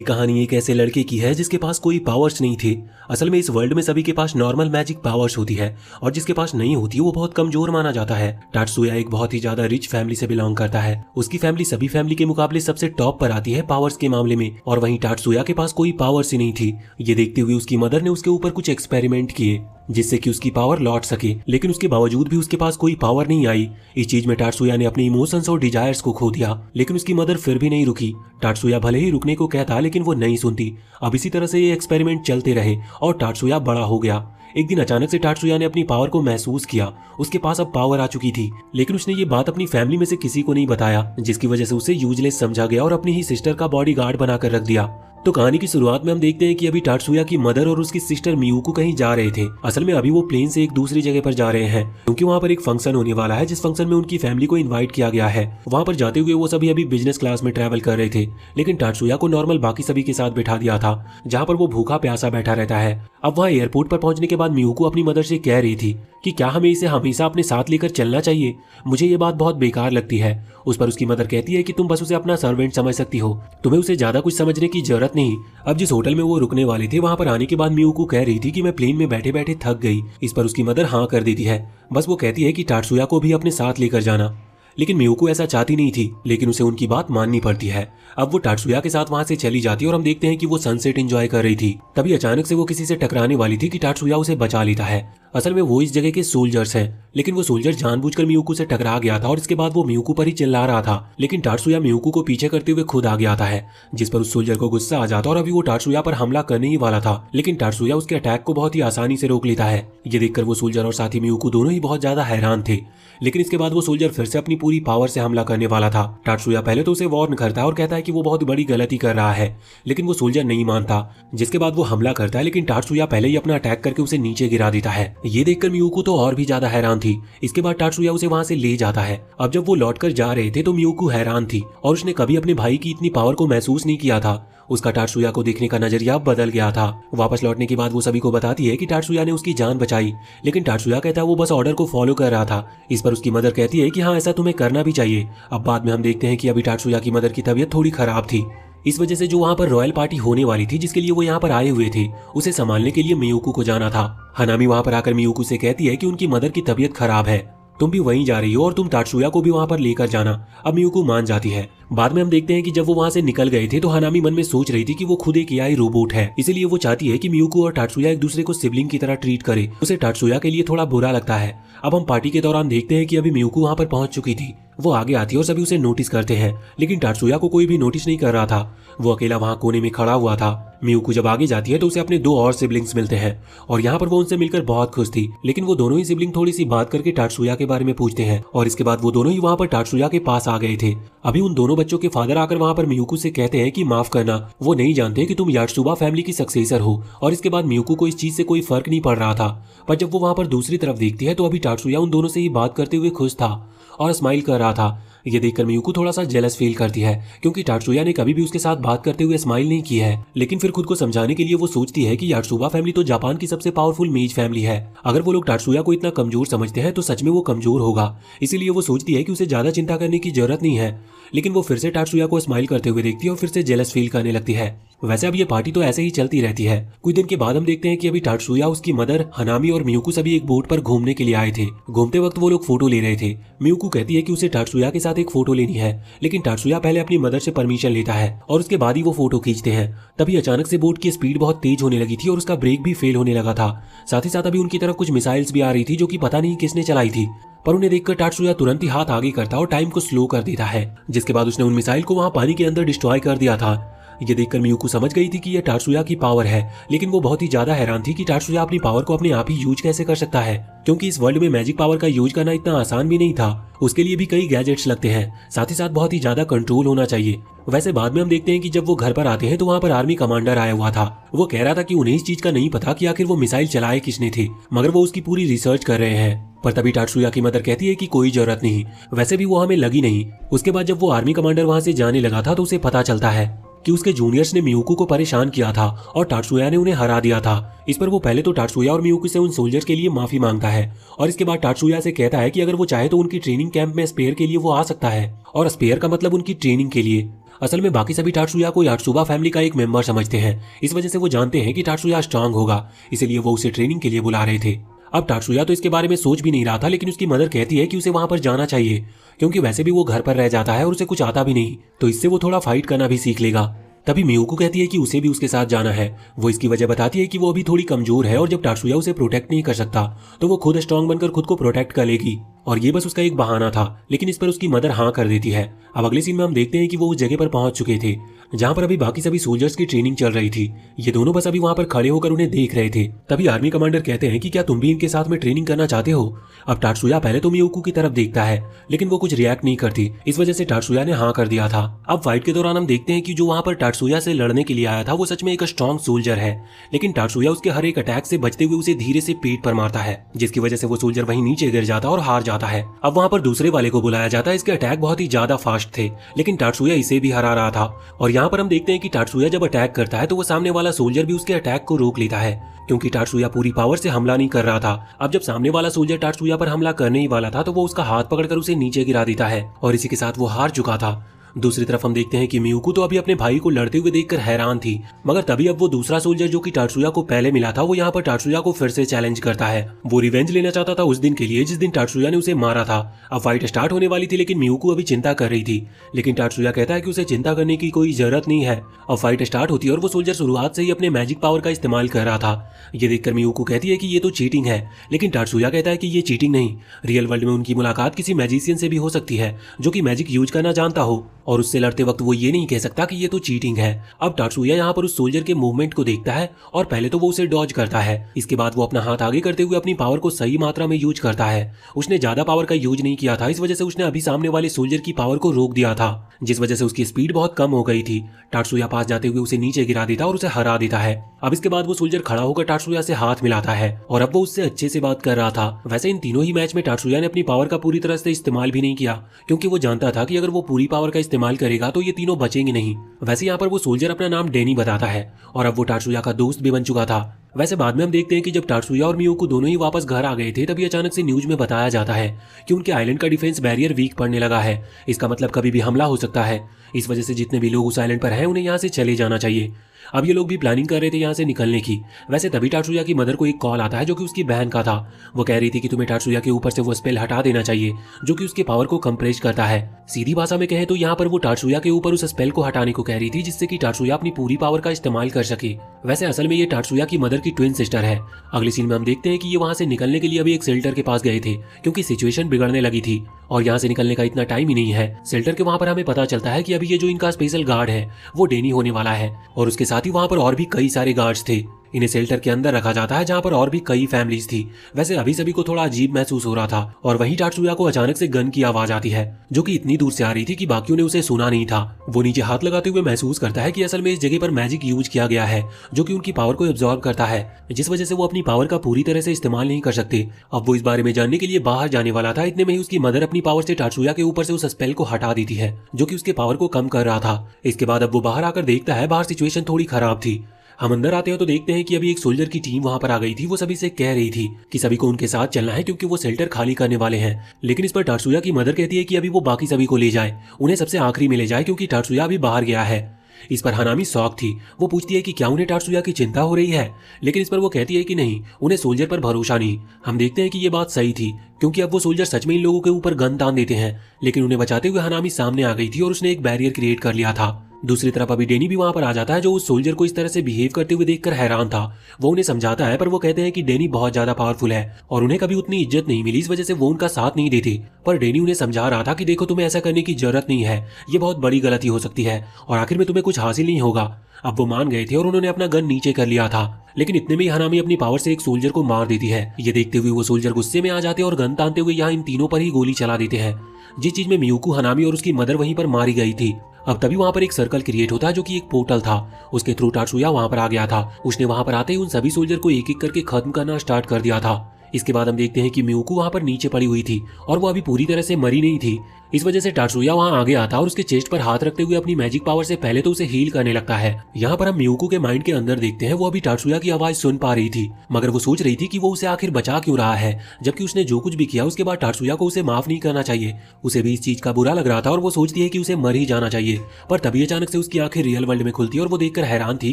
ये कहानी एक ऐसे लड़के की है जिसके पास कोई पावर्स नहीं थे। असल में इस वर्ल्ड में सभी के पास नॉर्मल मैजिक पावर्स होती है और जिसके पास नहीं होती वो बहुत कमजोर माना जाता है। टात्सुया एक बहुत ही ज्यादा रिच फैमिली से बिलोंग करता है। उसकी फैमिली सभी फैमिली के मुकाबले सबसे टॉप पर आती है पावर्स के मामले में, और वहीं टात्सुया के पास कोई पावर्स ही नहीं थी। ये देखते हुए उसकी मदर ने उसके ऊपर कुछ एक्सपेरिमेंट किए जिससे कि उसकी पावर लौट सके, लेकिन उसके बावजूद भी उसके पास कोई पावर नहीं आई। इस चीज में टात्सुया ने अपने इमोशंस और डिजायर्स को खो दिया, लेकिन उसकी मदर फिर भी नहीं रुकी। टात्सुया भले ही रुकने को कहता लेकिन वो नहीं सुनती। अब इसी तरह से ये एक्सपेरिमेंट चलते रहे और टात्सुया बड़ा हो गया। एक दिन अचानक से टात्सुया ने अपनी पावर को महसूस किया। उसके पास अब पावर आ चुकी थी, लेकिन उसने ये बात अपनी फैमिली में से किसी को नहीं बताया, जिसकी वजह से उसे यूजलेस समझा गया और अपनी ही सिस्टर का बॉडीगार्ड बनाकर रख दिया। तो कहानी की शुरुआत में हम देखते हैं कि अभी टात्सुया की मदर और उसकी सिस्टर मियुको कहीं जा रहे थे। असल में अभी वो प्लेन से एक दूसरी जगह पर जा रहे हैं क्योंकि वहाँ पर एक फंक्शन होने वाला है, जिस फंक्शन में उनकी फैमिली को इनवाइट किया गया है। वहाँ पर जाते हुए वो सभी अभी बिजनेस क्लास में ट्रैवल कर रहे थे, लेकिन टात्सुया को नॉर्मल बाकी सभी के साथ बैठा दिया था, जहाँ पर वो भूखा प्यासा बैठा रहता है। अब वहाँ एयरपोर्ट पर पहुंचने के बाद मियुको अपनी मदर से कह रही थी कि क्या हमें इसे हमेशा अपने साथ लेकर चलना चाहिए। मुझे ये बात बहुत बेकार लगती है। उस पर उसकी मदर कहती है कि तुम बस उसे अपना सर्वेंट समझ सकती हो, तुम्हें उसे ज्यादा कुछ समझने की जरूरत नहीं। अब जिस होटल में वो रुकने वाले थे वहाँ पर आने के बाद मियुको कह रही थी कि मैं प्लेन में बैठे बैठे थक गई। इस पर उसकी मदर हाँ कर देती है। बस वो कहती है कि टात्सुया को भी अपने साथ लेकर जाना, लेकिन मियुको ऐसा चाहती नहीं थी, लेकिन उसे उनकी बात माननी पड़ती है। अब वो टात्सुया के साथ वहां से चली जाती है और हम देखते हैं कि वो सनसेट एंजॉय कर रही थी। तभी अचानक से वो किसी से टकराने वाली थी कि टात्सुया उसे बचा लेता है। असल में वो इस जगह के सोल्जर्स हैं, लेकिन वो सोल्जर जानबूझकर मियुको से टकरा गया था और इसके बाद वो मियुको पर ही चिल्ला रहा था, लेकिन टात्सुया मियुको को पीछे करते हुए खुद आगे आता है, जिस पर उस सोल्जर को गुस्सा आ जाता और अभी वो टात्सुया पर हमला करने ही वाला था, लेकिन टात्सुया उसके अटैक को बहुत ही आसानी से रोक लेता है। ये देखकर वो सोल्जर और साथी मियुको दोनों ही बहुत ज्यादा हैरान थे, लेकिन इसके बाद वो सोल्जर फिर से अपनी पूरी पावर से हमला करने वाला था। टात्सुया पहले तो उसे वार्न करता है और कहता है कि वो बहुत बड़ी गलती कर रहा है, लेकिन वो सोल्जर नहीं मानता, जिसके बाद वो हमला करता है, लेकिन टात्सुया पहले ही अपना अटैक करके उसे नीचे गिरा देता है। ये देखकर मियुको तो और भी ज्यादा हैरान थी। इसके बाद टात्सुया उसे वहां से ले जाता है। अब जब वो लौटकर जा रहे थे तो मियुको हैरान थी और उसने कभी अपने भाई की इतनी पावर को महसूस नहीं किया था। उसका टात्सुया को देखने का नजरिया बदल गया था। वापस लौटने के बाद वो सभी को बताती है कि टात्सुया ने उसकी जान बचाई, लेकिन टात्सुया कहता है वो बस ऑर्डर को फॉलो कर रहा था। इस पर उसकी मदर कहती है कि हाँ, ऐसा तुम्हें करना भी चाहिए। अब बाद में हम देखते हैं कि अभी टात्सुया की मदर की तबीयत थोड़ी खराब थी। इस वजह से जो वहाँ पर रॉयल पार्टी होने वाली थी जिसके लिए वो यहाँ पर आए हुए थे, उसे संभालने के लिए मियुको को जाना था। हनामी वहाँ पर आकर मियुको से कहती है कि उनकी मदर की तबीयत खराब है, तुम भी वहीं जा रही हो और तुम टात्सुया को भी वहां पर लेकर जाना। अब मियुको मान जाती है। बाद में हम देखते हैं कि जब वो वहां से निकल गए थे तो हनामी मन में सोच रही थी कि वो खुद एक एआई रोबोट है, इसीलिए वो चाहती है कि मियुको और टात्सुया एक दूसरे को सिबलिंग की तरह ट्रीट करे। उसे टात्सुया के लिए थोड़ा बुरा लगता है। अब हम पार्टी के दौरान देखते हैं कि अभी मियुको वहां पर पहुंच चुकी थी। वो आगे आती है और सभी उसे नोटिस करते हैं, लेकिन टात्सुया को कोई भी नोटिस नहीं कर रहा था। वो अकेला वहां कोने में खड़ा हुआ था। मियुको जब आगे जाती है तो उसे अपने दो और सिबलिंग्स मिलते हैं और यहाँ पर वो उनसे मिलकर बहुत खुश थी, लेकिन वो दोनों ही सिबलिंग थोड़ी सी बात करके टात्सुया के बारे में पूछते हैं और इसके बाद वो दोनों ही वहाँ पर टात्सुया के पास आ गए थे। अभी उन दोनों बच्चों के फादर आकर वहाँ पर मियुको से कहते हैं कि माफ करना, वो नहीं जानते कि तुम यात्सुबा फैमिली की सक्सेसर हो। और इसके बाद मियुको को इस चीज से कोई फर्क नहीं पड़ रहा था, पर जब वो वहाँ पर दूसरी तरफ देखती है तो अभी टात्सुया उन दोनों से ही बात करते हुए खुश था और स्माइल कर रहा था। ये देखकर मियुको थोड़ा सा जेलस फील करती है क्योंकि टात्सुया ने कभी भी उसके साथ बात करते हुए स्माइल नहीं की है, लेकिन फिर खुद को समझाने के लिए वो सोचती है कि यात्सुबा फैमिली तो जापान की सबसे पावरफुल मेज फैमिली है। अगर वो लोग टात्सुया को इतना कमजोर समझते हैं तो सच में वो कमजोर होगा, इसीलिए वो सोचती है कि उसे ज्यादा चिंता करने की जरूरत नहीं है। लेकिन वो फिर से टात्सुया को स्माइल करते हुए देखती है और फिर से जेलस फील करने लगती है। वैसे अब ये पार्टी तो ऐसे ही चलती रहती है। कुछ दिन के बाद हम देखते हैं कि अभी टात्सुया, उसकी मदर, हनामी और मियुको सभी एक बोट पर घूमने के लिए आए थे। घूमते वक्त वो लोग फोटो ले रहे थे। मियुको कहती है कि उसे टात्सुया के साथ एक फोटो लेनी है, लेकिन टात्सुया पहले अपनी मदर से परमिशन लेता है और उसके बाद ही वो फोटो खींचते हैं। तभी अचानक से बोट की स्पीड बहुत तेज होने लगी थी और उसका ब्रेक भी फेल होने लगा था। साथ ही साथ अभी उनकी तरफ कुछ मिसाइल्स भी आ रही थी जो कि पता नहीं किसने चलाई थी, पर उन्हें देखकर टात्सुया तुरंत ही हाथ आगे करता और टाइम को स्लो कर देता है, जिसके बाद उसने उन मिसाइल को वहां पानी के अंदर डिस्ट्रॉय कर दिया था। ये देखकर मियुको समझ गई थी कि यह टात्सुया की पावर है, लेकिन वो बहुत ही ज्यादा हैरान थी कि टात्सुया अपनी पावर को अपने आप ही यूज कैसे कर सकता है, क्योंकि इस वर्ल्ड में मैजिक पावर का यूज करना इतना आसान भी नहीं था। उसके लिए भी कई गैजेट्स लगते हैं, साथ ही साथ बहुत ही ज्यादा कंट्रोल होना चाहिए। वैसे बाद में हम देखते हैं कि जब वो घर पर आते हैं तो वहाँ पर आर्मी कमांडर आया हुआ था। वो कह रहा था कि उन्हें इस चीज का नहीं पता कि आखिर वो मिसाइल चलाए किसने थे, मगर वो उसकी पूरी रिसर्च कर रहे हैं। पर तभी टात्सुया की मदर कहती है कि कोई जरूरत नहीं, वैसे भी वो हमें लगी नहीं। उसके बाद जब वो आर्मी कमांडर वहाँ से जाने लगा था तो उसे पता चलता है कि उसके जूनियर्स ने मियुको को परेशान किया था और टात्सुया ने उन्हें हरा दिया था। इस पर वो पहले तो टात्सुया और मियुको से उन सोल्जर्स के लिए माफी मांगता है और इसके बाद टात्सुया से कहता है कि अगर वो चाहे तो उनकी ट्रेनिंग कैंप में स्पेयर के लिए वो आ सकता है, और स्पेयर का मतलब उनकी ट्रेनिंग के लिए। असल में बाकी सभी टाटसुया को यात्सुबा फैमिली का एक मेंबर समझते हैं। इस वजह से वो जानते हैं कि टाटसुया स्ट्रांग होगा, इसलिए वो उसे ट्रेनिंग के लिए बुला रहे थे। अब टाटसुया तो इसके बारे में सोच भी नहीं रहा था, लेकिन उसकी मदर कहती है कि उसे वहां पर जाना चाहिए, क्योंकि वैसे भी वो घर पर रह जाता है और उसे कुछ आता भी नहीं, तो इससे वो थोड़ा फाइट करना भी सीख लेगा। तभी मियुको कहती है कि उसे भी उसके साथ जाना है। वो इसकी वजह बताती है कि वो अभी थोड़ी कमजोर है और जब टाटसुया उसे प्रोटेक्ट नहीं कर सकता तो वो खुद स्ट्रांग बनकर खुद को प्रोटेक्ट कर लेगी, और ये बस उसका एक बहाना था। लेकिन इस पर उसकी मदर हाँ कर देती है। अब अगले सीन में हम देखते हैं कि वो उस जगह पर पहुंच चुके थे जहां पर अभी बाकी सभी सोल्जर्स की ट्रेनिंग चल रही थी। ये दोनों बस अभी वहां पर खड़े होकर उन्हें देख रहे थे। तभी आर्मी कमांडर कहते हैं कि क्या तुम भी इनके साथ में ट्रेनिंग करना चाहते हो। अब टाटसुया पहले तो मियुको की तरफ देखता है, लेकिन वो कुछ रिएक्ट नहीं करती। इस वजह से टाटसुया ने हाँ कर दिया था। अब फाइट के दौरान हम देखते हैं कि जो वहां पर टाटसुया से लड़ने के लिए आया था वो सच में एक स्ट्रॉन्ग सोल्जर है, लेकिन टाटसुया उसके हर एक अटैक से बचते हुए उसे धीरे से पेट पर मारता है, जिसकी वजह से वो सोल्जर वहीं नीचे गिर जाता और हार जाता है। अब वहां पर दूसरे वाले को बुलाया जाता है। इसके अटैक बहुत ही ज्यादा फास्ट थे, लेकिन टाटसुया इसे भी हरा रहा था। और यहाँ पर हम देखते हैं कि टाटसुया जब अटैक करता है तो वो सामने वाला सोल्जर भी उसके अटैक को रोक लेता है, क्योंकि टाटसुया पूरी पावर से हमला नहीं कर रहा था। अब जब सामने वाला सोल्जर टाटसुया पर हमला करने ही वाला था तो वो उसका हाथ पकड़कर उसे नीचे गिरा देता है, और इसी के साथ वो हार चुका था। दूसरी तरफ हम देखते हैं कि मियुको तो अभी अपने भाई को लड़ते हुए देखकर हैरान थी, मगर तभी अब वो दूसरा सोल्जर जो कि टाटसुया को पहले मिला था वो यहाँ पर टाटसुया को फिर से चैलेंज करता है। वो रिवेंज लेना चाहता था उस दिन के लिए जिस दिन टाटसुया ने उसे मारा था। अब फाइट स्टार्ट होने वाली थी, लेकिन मियुको अभी चिंता कर रही थी, लेकिन टाटसुया कहता है कि उसे चिंता करने की कोई जरूरत नहीं है। अब फाइट स्टार्ट होती है और वो सोल्जर शुरुआत से ही अपने मैजिक पावर का इस्तेमाल कर रहा था। ये देखकर मियुको कहती है कि ये तो चीटिंग है, लेकिन टाटसुया कहता है कि ये चीटिंग नहीं, रियल वर्ल्ड में उनकी मुलाकात किसी मैजिशियन से भी हो सकती है जो कि मैजिक यूज करना जानता हो, और उससे लड़ते वक्त वो ये नहीं कह सकता कि ये तो चीटिंग है। अब टाटसुया यहाँ पर उस सोल्जर के मूवमेंट को देखता है और पहले तो वो उसे डॉज करता है। इसके बाद वो अपना हाथ आगे करते हुए अपनी पावर को सही मात्रा में यूज करता है। उसने ज्यादा पावर का यूज नहीं किया था, इस वजह से उसने अभी सामने वाले सोल्जर की पावर को रोक दिया था, जिस वजह से उसकी स्पीड बहुत कम हो गई थी। टाटसुया पास जाते हुए उसे नीचे गिरा देता और उसे हरा देता है। अब इसके बाद वो सोल्जर खड़ा होकर टाटसुया से हाथ मिलाता है और अब वो उससे अच्छे से बात कर रहा था। वैसे इन तीनों ही मैच में टाटसुया ने अपनी पावर का पूरी तरह से इस्तेमाल भी नहीं किया, क्योंकि वो जानता था कि अगर वो पूरी पावर का इस्तेमाल करेगा तो ये तीनों बचेंगे नहीं। वैसे यहाँ पर वो सोल्जर अपना नाम डेनी बताता है और अब वो टाटसुया का दोस्त भी बन चुका था। वैसे बाद में हम देखते हैं कि जब टाटसुया और मियुको दोनों ही वापस घर आ गए थे तभी अचानक से न्यूज में बताया जाता है कि उनके आइलैंड का डिफेंस बैरियर वीक पड़ने लगा है। इसका मतलब कभी भी हमला हो सकता है। इस वजह से जितने भी लोग उस आइलैंड पर हैं उन्हें यहाँ से चले जाना चाहिए। अब ये लोग भी प्लानिंग कर रहे थे यहाँ से निकलने की। वैसे तभी टाटसुया की मदर को एक कॉल आता है जो कि उसकी बहन का था। वो कह रही थी कि तुम्हें टाटसुया के ऊपर से वो स्पेल हटा देना चाहिए जो कि उसके पावर को कंप्रेस करता है। सीधी भाषा में कहे तो यहाँ पर वो टाटसुया के ऊपर उस स्पेल को हटाने को कह रही थी, जिससे कि टाटसुया अपनी पूरी पावर का इस्तेमाल कर सके। वैसे असल में ये टाटसुया की मदर की ट्विन सिस्टर है। अगले सीन में हम देखते हैं कि ये वहां से निकलने के लिए अभी एक शेल्टर के पास गए थे, क्योंकि सिचुएशन बिगड़ने लगी थी और यहाँ से निकलने का इतना टाइम ही नहीं है। शेल्टर के वहां पर हमें पता चलता है कि अभी ये जो इनका स्पेशल गार्ड है वो डेनी होने वाला है, और उसके साथ ही वहां पर और भी कई सारे गार्ड्स थे। इन्हें शेल्टर के अंदर रखा जाता है जहाँ पर और भी कई फैमिलीज थी। वैसे अभी सभी को थोड़ा अजीब महसूस हो रहा था और वहीं टाटसुया को अचानक से गन की आवाज आती है जो कि इतनी दूर से आ रही थी कि बाकियों ने उसे सुना नहीं था। वो नीचे हाथ लगाते हुए महसूस करता है कि असल में इस जगह पर मैजिक यूज किया गया है जो कि उनकी पावर को एब्जॉर्ब करता है, जिस वजह से वो अपनी पावर का पूरी तरह से इस्तेमाल नहीं कर सकते। अब वो इस बारे में जानने के लिए बाहर जाने वाला था, इतने में ही उसकी मदर अपनी पावर से टाटसुया के ऊपर से उस स्पेल को हटा देती है जो कि उसके पावर को कम कर रहा था। इसके बाद अब वो बाहर आकर देखता है बाहर सिचुएशन थोड़ी खराब थी। हम अंदर आते हैं तो देखते हैं कि अभी एक सोल्जर की टीम वहां पर आ गई थी। वो सभी से कह रही थी कि सभी को उनके साथ चलना है क्योंकि वो शेल्टर खाली करने वाले हैं, लेकिन इस पर टाटसुया की मदर कहती है कि अभी वो बाकी सभी को ले जाए, उन्हें सबसे आखिरी में ले जाए क्योंकि टाटसुया अभी बाहर गया है। इस पर हनामी शॉक थी। वो पूछती है कि क्या उन्हें टाटसुया की चिंता हो रही है, लेकिन इस पर वो कहती है कि नहीं, उन्हें सोल्जर पर भरोसा नहीं। हम देखते हैं कि ये बात सही थी क्योंकि अब वो सोल्जर सच में इन लोगों के ऊपर गन तान देते हैं, लेकिन उन्हें बचाते हुए हनामी सामने आ गई थी और उसने एक बैरियर क्रिएट कर लिया था। दूसरी तरफ अभी डेनी भी वहां पर आ जाता है जो उस सोल्जर को इस तरह से बिहेव करते हुए देखकर हैरान था। वो उन्हें समझाता है पर वो कहते हैं कि डेनी बहुत ज्यादा पावरफुल है और उन्हें कभी उतनी इज्जत नहीं मिली, इस वजह से वो उनका साथ नहीं देते। पर डेनी उन्हें समझा रहा था कि देखो तुम्हें ऐसा करने की जरूरत नहीं है, ये बहुत बड़ी गलती हो सकती है और आखिर में तुम्हें कुछ हासिल नहीं होगा। अब वो मान गए थे और उन्होंने अपना गन नीचे कर लिया था, लेकिन इतने में ही हनामी अपनी पावर से एक सोल्जर को मार देती है। ये देखते हुए वो सोल्जर गुस्से में आ जाते हैं और गन तानते हुए यहाँ इन तीनों पर ही गोली चला देते हैं, जिस चीज में मियुको, हनामी और उसकी मदर वहीं पर मारी गई थी। अब तभी वहां पर एक सर्कल क्रिएट होता है जो कि एक पोर्टल था, उसके थ्रू टाटसुया वहां पर आ गया था। उसने वहां पर आते ही उन सभी सोल्जर को एक एक करके खत्म करना स्टार्ट कर दिया था। इसके बाद हम देखते हैं कि मियुको वहां पर नीचे पड़ी हुई थी और वो अभी पूरी तरह से मरी नहीं थी, इस वजह से टाटसुया वहाँ आगे आता और उसके चेस्ट पर हाथ रखते हुए अपनी मैजिक पावर से पहले तो उसे हील करने लगता है। यहाँ पर हम मियुको के माइंड के अंदर देखते हैं, वो अभी टाटसुया की आवाज सुन पा रही थी, मगर वो सोच रही थी कि वो उसे आखिर बचा क्यों रहा है, जबकि उसने जो कुछ भी किया उसके बाद टाटसुया को उसे माफ नहीं करना चाहिए। उसे भी इस चीज का बुरा लग रहा था और वो सोचती है कि उसे मर ही जाना चाहिए। पर तभी अचानक से उसकी आंखें रियल वर्ल्ड में खुलती है और वो देखकर हैरान थी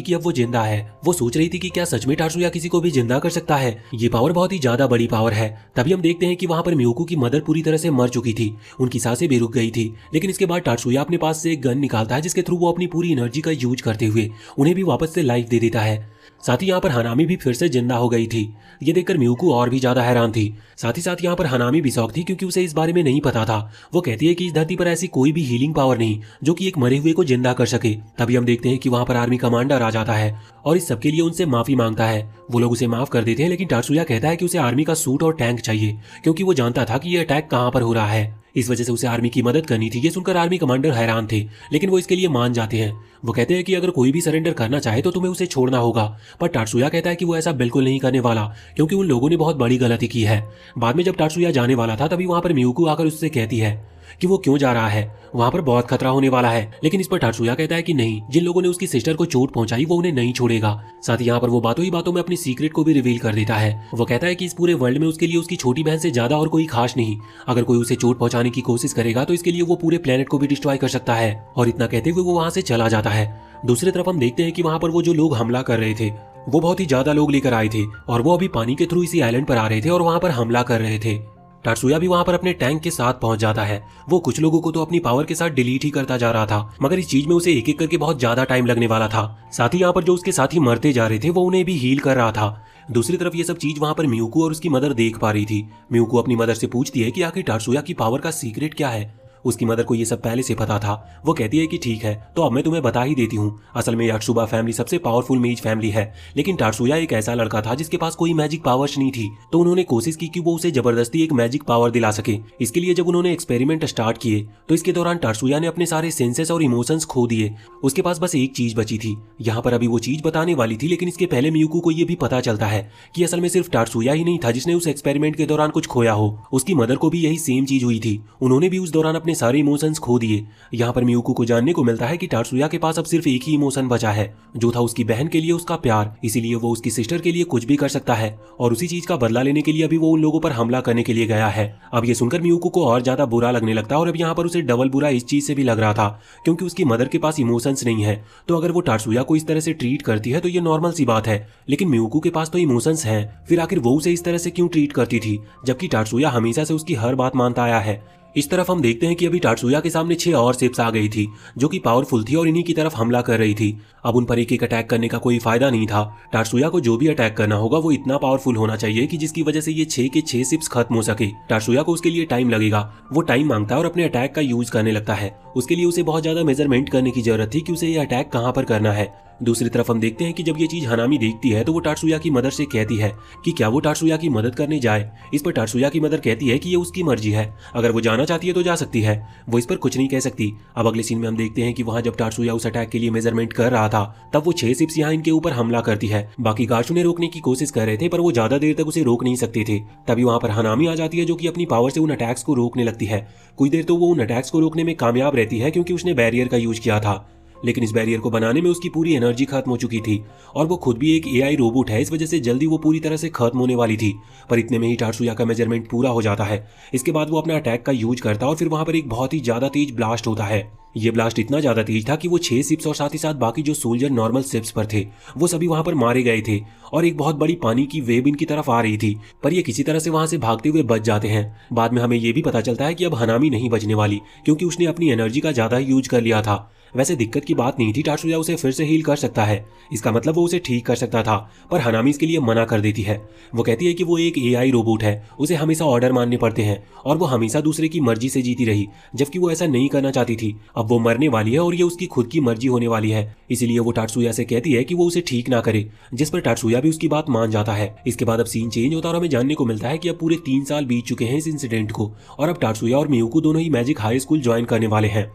कि अब वो जिंदा है। वो सोच रही थी कि क्या सच में टाटसुया किसी को भी जिंदा कर सकता है। ये पावर बहुत ही ज्यादा बड़ी पावर है। तभी हम देखते हैं कि वहाँ पर मियुको की मदर पूरी तरह से मर चुकी थी, उनकी सांसें भी रुक गई थी। लेकिन इसके बाद टाटसुया अपने पास से एक गन निकालता है, जिसके थ्रू वो अपनी पूरी एनर्जी का यूज करते हुए उन्हें भी वापस से लाइफ दे देता है। साथ ही यहाँ पर हनामी भी फिर से जिंदा हो गई थी। ये देखकर मियुको और भी ज्यादा हैरान थी। साथ ही साथ यहाँ पर हनामी भी शॉक थी, क्योंकि उसे इस बारे में नहीं पता था। वो कहती है कि इस धरती पर ऐसी कोई भी हीलिंग पावर नहीं जो कि एक मरे हुए को जिंदा कर सके। तभी हम देखते हैं कि वहाँ पर आर्मी कमांडर आ जाता है और इस सबके लिए उनसे माफी मांगता है। वो लोग उसे माफ कर देते हैं, लेकिन टाटसुया कहता है कि उसे आर्मी का सूट और टैंक चाहिए, क्योंकि वो जानता था कि यह अटैक कहाँ पर हो रहा है। इस वजह से उसे आर्मी की मदद करनी थी। ये सुनकर आर्मी कमांडर हैरान थे, लेकिन वो इसके लिए मान जाते हैं। वो कहते हैं कि अगर कोई भी सरेंडर करना चाहे तो तुम्हें उसे छोड़ना होगा। पर टाटसुया कहता है कि वो ऐसा बिल्कुल नहीं करने वाला, क्योंकि उन लोगों ने बहुत बड़ी गलती की है। बाद में जब टाटसुया जाने वाला था, तभी वहां पर मियुको आकर उससे कहती है कि वो क्यों जा रहा है, वहां पर बहुत खतरा होने वाला है। लेकिन इस पर टाटसुया कहता है कि नहीं, जिन लोगों ने उसकी सिस्टर को चोट पहुंचाई वो उन्हें नहीं छोड़ेगा। साथ ही यहाँ पर वो बातों ही बातों में अपनी सीक्रेट को भी रिवील कर देता है। वो कहता है कि इस पूरे वर्ल्ड में उसके लिए उसकी छोटी बहन से ज्यादा और कोई खास नहीं। अगर कोई उसे चोट पहुंचाने की कोशिश करेगा तो इसके लिए वो पूरे प्लेनेट को भी डिस्ट्रॉय कर सकता है। और इतना कहते हुए वो वहां से चला जाता है। दूसरी तरफ हम देखते हैं कि वहां पर वो जो लोग हमला कर रहे थे वो बहुत ही ज्यादा लोग लेकर आए थे, और वो अभी पानी के थ्रू इसी आइलैंड पर आ रहे थे और वहां पर हमला कर रहे थे। टाटसुया भी वहां पर अपने टैंक के साथ पहुंच जाता है। वो कुछ लोगों को तो अपनी पावर के साथ डिलीट ही करता जा रहा था, मगर इस चीज में उसे एक एक करके बहुत ज्यादा टाइम लगने वाला था। साथ ही यहाँ पर जो उसके साथी मरते जा रहे थे वो उन्हें भी हील कर रहा था। दूसरी तरफ ये सब चीज वहां पर मियुको और उसकी मदर देख पा रही थी। मियुको अपनी मदर से पूछती है कि आखिर टाटसुया की पावर का सीक्रेट क्या है। उसकी मदर को ये सब पहले से पता था। वो कहती है कि ठीक है, तो अब मैं तुम्हें बता ही देती हूँ। असल में यात्सुबा फैमिली सबसे पावरफुल मेज फैमिली है, लेकिन टाटसुया एक ऐसा लड़का था जिसके पास कोई मैजिक पावर्स नहीं थी। तो उन्होंने कोशिश की कि वो उसे जबरदस्ती एक मैजिक पावर दिला सके। इसके लिए जब उन्होंने एक्सपेरिमेंट स्टार्ट किए तो इसके दौरान टाटसुया ने अपने सारे सेंसेस और इमोशंस खो दिए। उसके पास बस एक चीज बची थी। यहाँ पर अभी वो चीज बताने वाली थी, लेकिन इसके पहले मियुको को ये भी पता चलता है कि असल में सिर्फ टाटसुया ही नहीं था जिसने उस एक्सपेरिमेंट के दौरान कुछ खोया हो। उसकी मदर को भी यही सेम चीज हुई थी। उन्होंने भी उस दौरान अपने सारे इमोशंस खो दिए। यहाँ पर मियुको को जानने को मिलता है कि टाटसुया के पास अब सिर्फ एक ही इमोशन बचा है, जो था उसकी बहन के लिए उसका प्यार। इसीलिए वो उसकी सिस्टर के लिए कुछ भी कर सकता है, और उसी चीज का बदला लेने के लिए अभी वो उन लोगों पर हमला करने के लिए गया है। अब ये सुनकर मियुको को और ज्यादा बुरा लगने लगता है, और अब यहाँ पर उसे डबल बुरा इस चीज से भी लग रहा था, क्योंकि उसकी मदर के पास इमोशंस नहीं है। तो अगर वो टाटसुया को इस तरह से ट्रीट करती है तो ये नॉर्मल सी बात है, लेकिन मियुको के पास तो इमोशंस हैं। फिर आखिर वो उसे इस तरह से क्यों ट्रीट करती थी, जबकि टाटसुया हमेशा से उसकी हर बात मानता आया है। इस तरफ हम देखते हैं कि अभी टाटसुया के सामने 6 और शिप्स आ गई थी, जो कि पावरफुल थी और इन्हीं की तरफ हमला कर रही थी। अब उन पर एक एक अटैक करने का कोई फायदा नहीं था। टाटसुया को जो भी अटैक करना होगा वो इतना पावरफुल होना चाहिए कि जिसकी वजह से ये 6 के 6 शिप्स खत्म हो सके। टाटसुया को उसके लिए टाइम लगेगा। वो टाइम मांगता है और अपने अटैक का यूज करने लगता है। उसके लिए उसे बहुत ज्यादा मेजरमेंट करने की जरूरत थी कि उसे ये अटैक कहाँ पर करना है। दूसरी तरफ हम देखते हैं कि जब ये चीज हनामी देखती है तो वो टाटसुया की मदर से कहती है कि क्या वो टाटसुया की मदद करने जाए। इस पर टाटसुया की मदर कहती है कि ये उसकी मर्जी है, अगर वो जाना चाहती है तो जा सकती है, वो इस पर कुछ नहीं कह सकती। अब अगले सीन में हम देखते हैं कि वहां जब टाटसुया उस अटैक के लिए मेजरमेंट कर रहा था तब वो 6 शिप्स यहाँ इनके ऊपर हमला करती है। बाकी गार्ड्स उन्हें रोकने की कोशिश कर रहे थे, पर वो ज्यादा देर तक उसे रोक नहीं सकते थे। तभी वहां पर हनामी आ जाती है, जो कि अपनी पावर से उन अटैक्स को रोकने लगती है। कुछ देर तो वो उन अटैक्स को रोकने में कामयाब रहती है, क्योंकि उसने बैरियर का यूज किया था, लेकिन इस बैरियर को बनाने में उसकी पूरी एनर्जी खत्म हो चुकी थी, और वो खुद भी एक एआई रोबोट है। इस वजह से जल्दी वो पूरी तरह से खत्म होने वाली थी। पर इतने में ही टाटसुया का मेजरमेंट पूरा हो जाता है। इसके बाद वो अपना अटैक का यूज करता है और फिर वहां पर एक बहुत ही ज्यादा तेज ब्लास्ट होता है। ये ब्लास्ट इतना ज्यादा तेज था कि वो 6 शिप्स और साथ ही साथ बाकी जो सोल्जर नॉर्मल शिप्स पर थे वो सभी वहां पर मारे गए थे, और एक बहुत बड़ी पानी की वेव इनकी तरफ आ रही थी। पर ये किसी तरह से वहां से भागते हुए बच जाते हैं। बाद में हमें ये भी पता चलता है कि अब हनामी नहीं बचने वाली, क्योंकि उसने अपनी एनर्जी का ज्यादा यूज कर लिया था। वैसे दिक्कत की बात नहीं थी, टाटसुया उसे फिर से हील कर सकता है, इसका मतलब वो उसे ठीक कर सकता था। पर हनामी इसके लिए मना कर देती है। वो कहती है कि वो एक एआई रोबोट है, उसे हमेशा ऑर्डर मानने पड़ते हैं, और वो हमेशा दूसरे की मर्जी से जीती रही, जबकि वो ऐसा नहीं करना चाहती थी। अब वो मरने वाली है और ये उसकी खुद की मर्जी होने वाली है, इसीलिए वो टाटसुया से कहती है कि वो उसे ठीक ना करे, जिस पर टाटसुया भी उसकी बात मान जाता है। इसके बाद अब सीन चेंज होता है और हमें जानने को मिलता है कि अब पूरे 3 साल बीत चुके हैं इस इंसिडेंट को, और अब टाटसुया और मियुको दोनों ही मैजिक हाई स्कूल ज्वाइन करने वाले हैं।